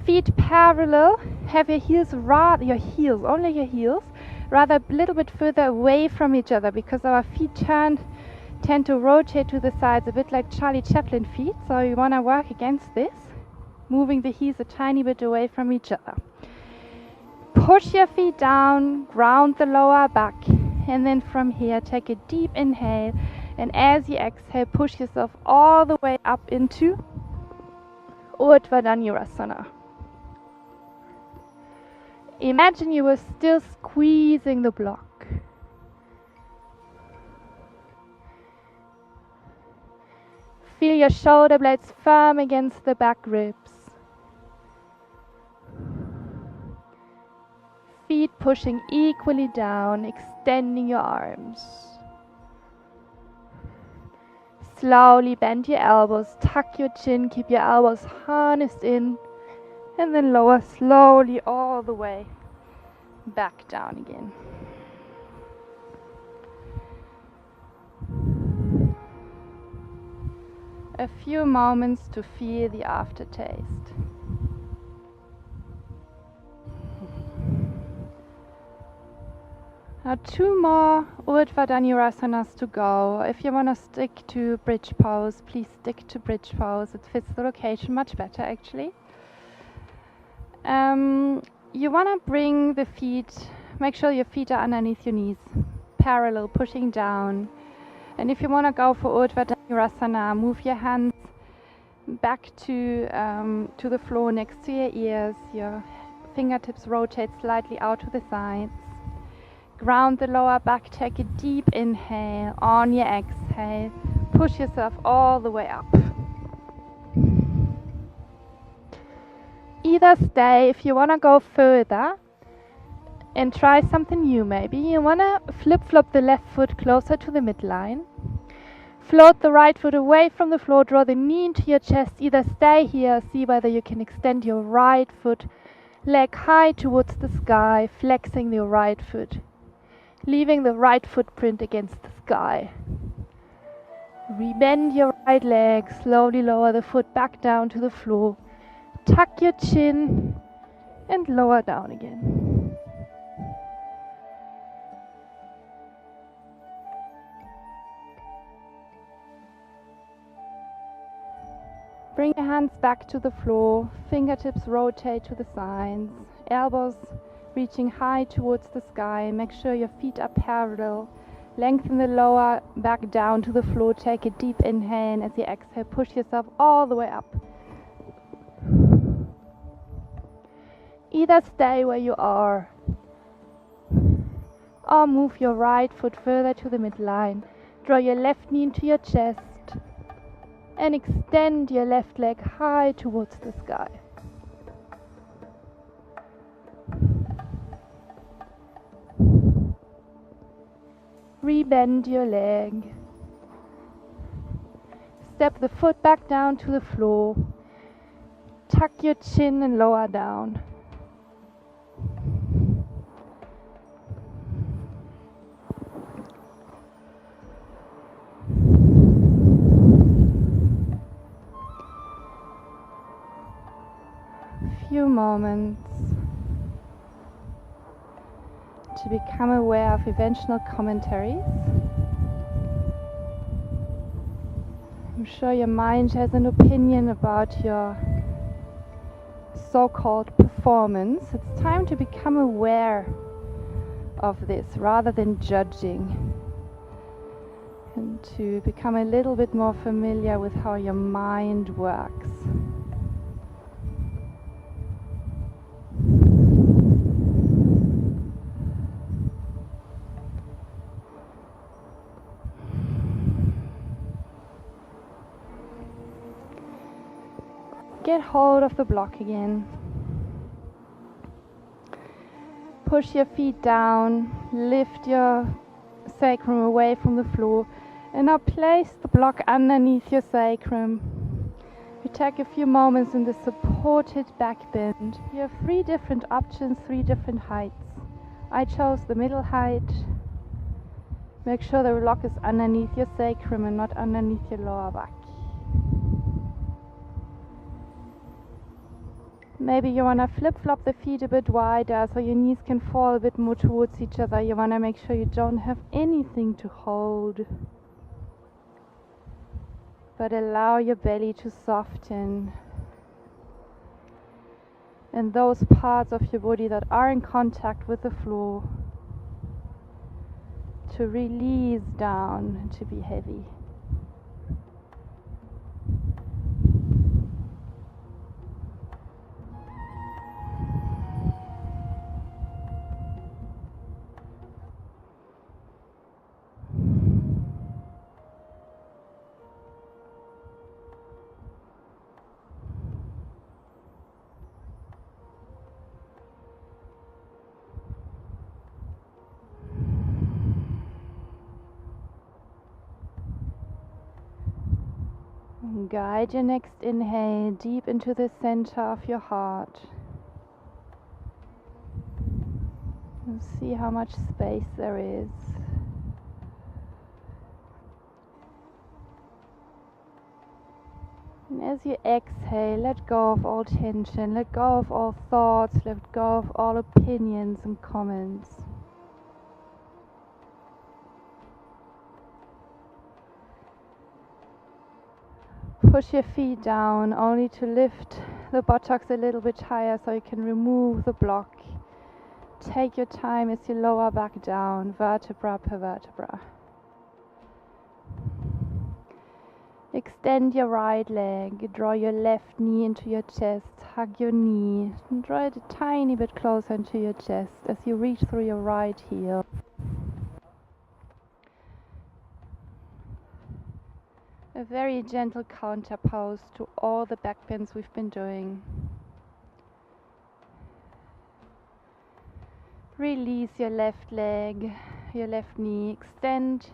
Feet parallel. Have your heels, only your heels, rather a little bit further away from each other, because our feet tend to rotate to the sides, a bit like Charlie Chaplin feet. So you want to work against this, moving the heels a tiny bit away from each other. Push your feet down, ground the lower back, and then from here take a deep inhale, and as you exhale, push yourself all the way up into Urdhva Dhanurasana. Imagine you were still squeezing the block. Feel your shoulder blades firm against the back ribs. Feet pushing equally down, extending your arms. Slowly bend your elbows, tuck your chin, keep your elbows harnessed in, and then lower slowly all the way back down again. A few moments to feel the aftertaste. Now 2 more Urdhva Dhanurasanas to go. If you want to stick to bridge pose, please stick to bridge pose. It fits the location much better actually. You want to bring the feet, make sure your feet are underneath your knees, parallel, pushing down. And if you want to go for Urdhva Dhanurasana, move your hands back to the floor next to your ears. Your fingertips rotate slightly out to the sides. Ground the lower back, take a deep inhale. On your exhale, push yourself all the way up. Either stay, if you want to go further and try something new maybe, you want to flip-flop the left foot closer to the midline. Float the right foot away from the floor, draw the knee into your chest. Either stay here, see whether you can extend your right foot, leg high towards the sky, flexing the right foot, leaving the right footprint against the sky. Rebend your right leg, slowly lower the foot back down to the floor. Tuck your chin and lower down again. Bring your hands back to the floor, fingertips rotate to the sides, elbows reaching high towards the sky. Make sure your feet are parallel. Lengthen the lower back down to the floor. Take a deep inhale, and as you exhale, push yourself all the way up. Either stay where you are or move your right foot further to the midline. Draw your left knee into your chest and extend your left leg high towards the sky. Rebend your leg. Step the foot back down to the floor. Tuck your chin and lower down. Few moments to become aware of eventual commentaries. I'm sure your mind has an opinion about your so-called performance. It's time to become aware of this rather than judging, and to become a little bit more familiar with how your mind works. Get hold of the block again. Push your feet down, lift your sacrum away from the floor, and now place the block underneath your sacrum. You take a few moments in the supported back bend. You have 3 different options, 3 different heights. I chose the middle height. Make sure the block is underneath your sacrum and not underneath your lower back. Maybe you want to flip-flop the feet a bit wider so your knees can fall a bit more towards each other. You want to make sure you don't have anything to hold, but allow your belly to soften. And those parts of your body that are in contact with the floor to release down and to be heavy. Guide your next inhale deep into the center of your heart. And see how much space there is. And as you exhale, let go of all tension, let go of all thoughts, let go of all opinions and comments. Push your feet down only to lift the buttocks a little bit higher so you can remove the block. Take your time as you lower back down, vertebra per vertebra. Extend your right leg, draw your left knee into your chest, hug your knee, and draw it a tiny bit closer into your chest as you reach through your right heel. A very gentle counter pose to all the back bends we've been doing. Release your left leg, your left knee, extend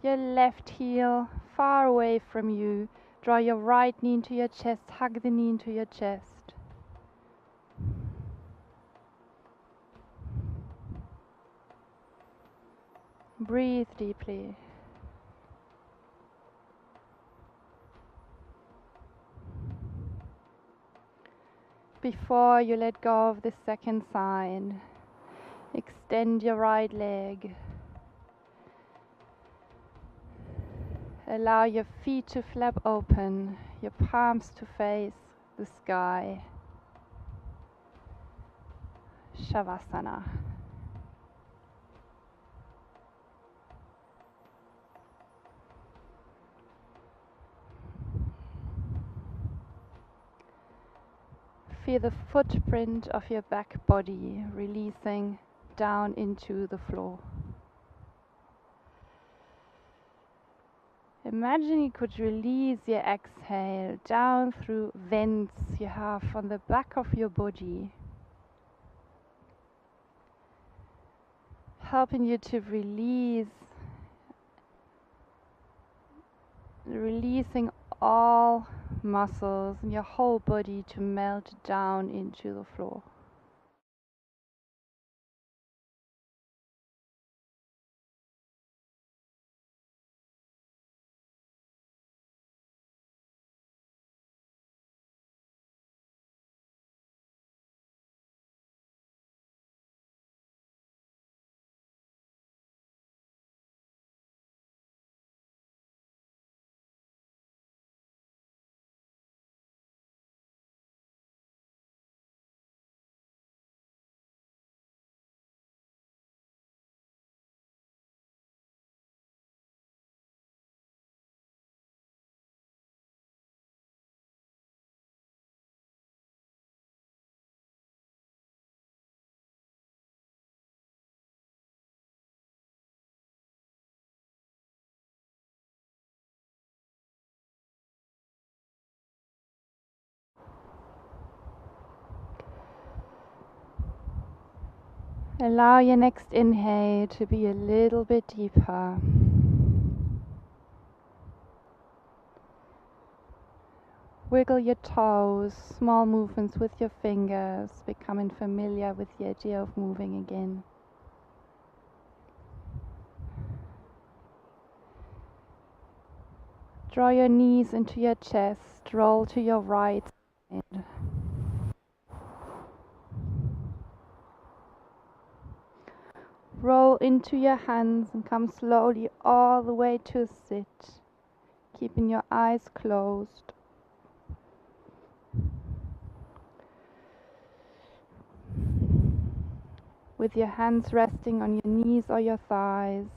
your left heel far away from you. Draw your right knee into your chest, hug the knee into your chest. Breathe deeply. Before you let go of the second side, extend your right leg. Allow your feet to flap open, your palms to face the sky. Shavasana. Feel the footprint of your back body releasing down into the floor. Imagine you could release your exhale down through vents you have on the back of your body, helping you to releasing all muscles and your whole body to melt down into the floor. Allow your next inhale to be a little bit deeper. Wiggle your toes, small movements with your fingers, becoming familiar with the idea of moving again. Draw your knees into your chest, roll to your right side. Roll into your hands and come slowly all the way to a sit, keeping your eyes closed. With your hands resting on your knees or your thighs,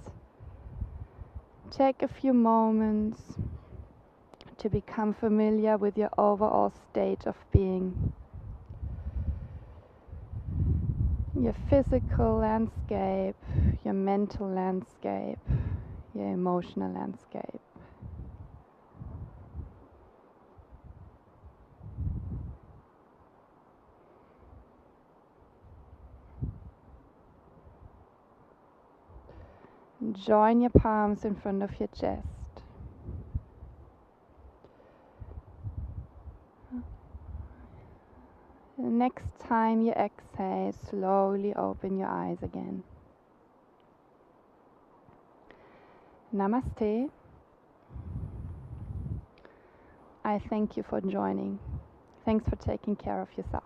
take a few moments to become familiar with your overall state of being. Your physical landscape, your mental landscape, your emotional landscape. Join your palms in front of your chest. The next time you exhale, slowly open your eyes again. Namaste. I thank you for joining. Thanks for taking care of yourself.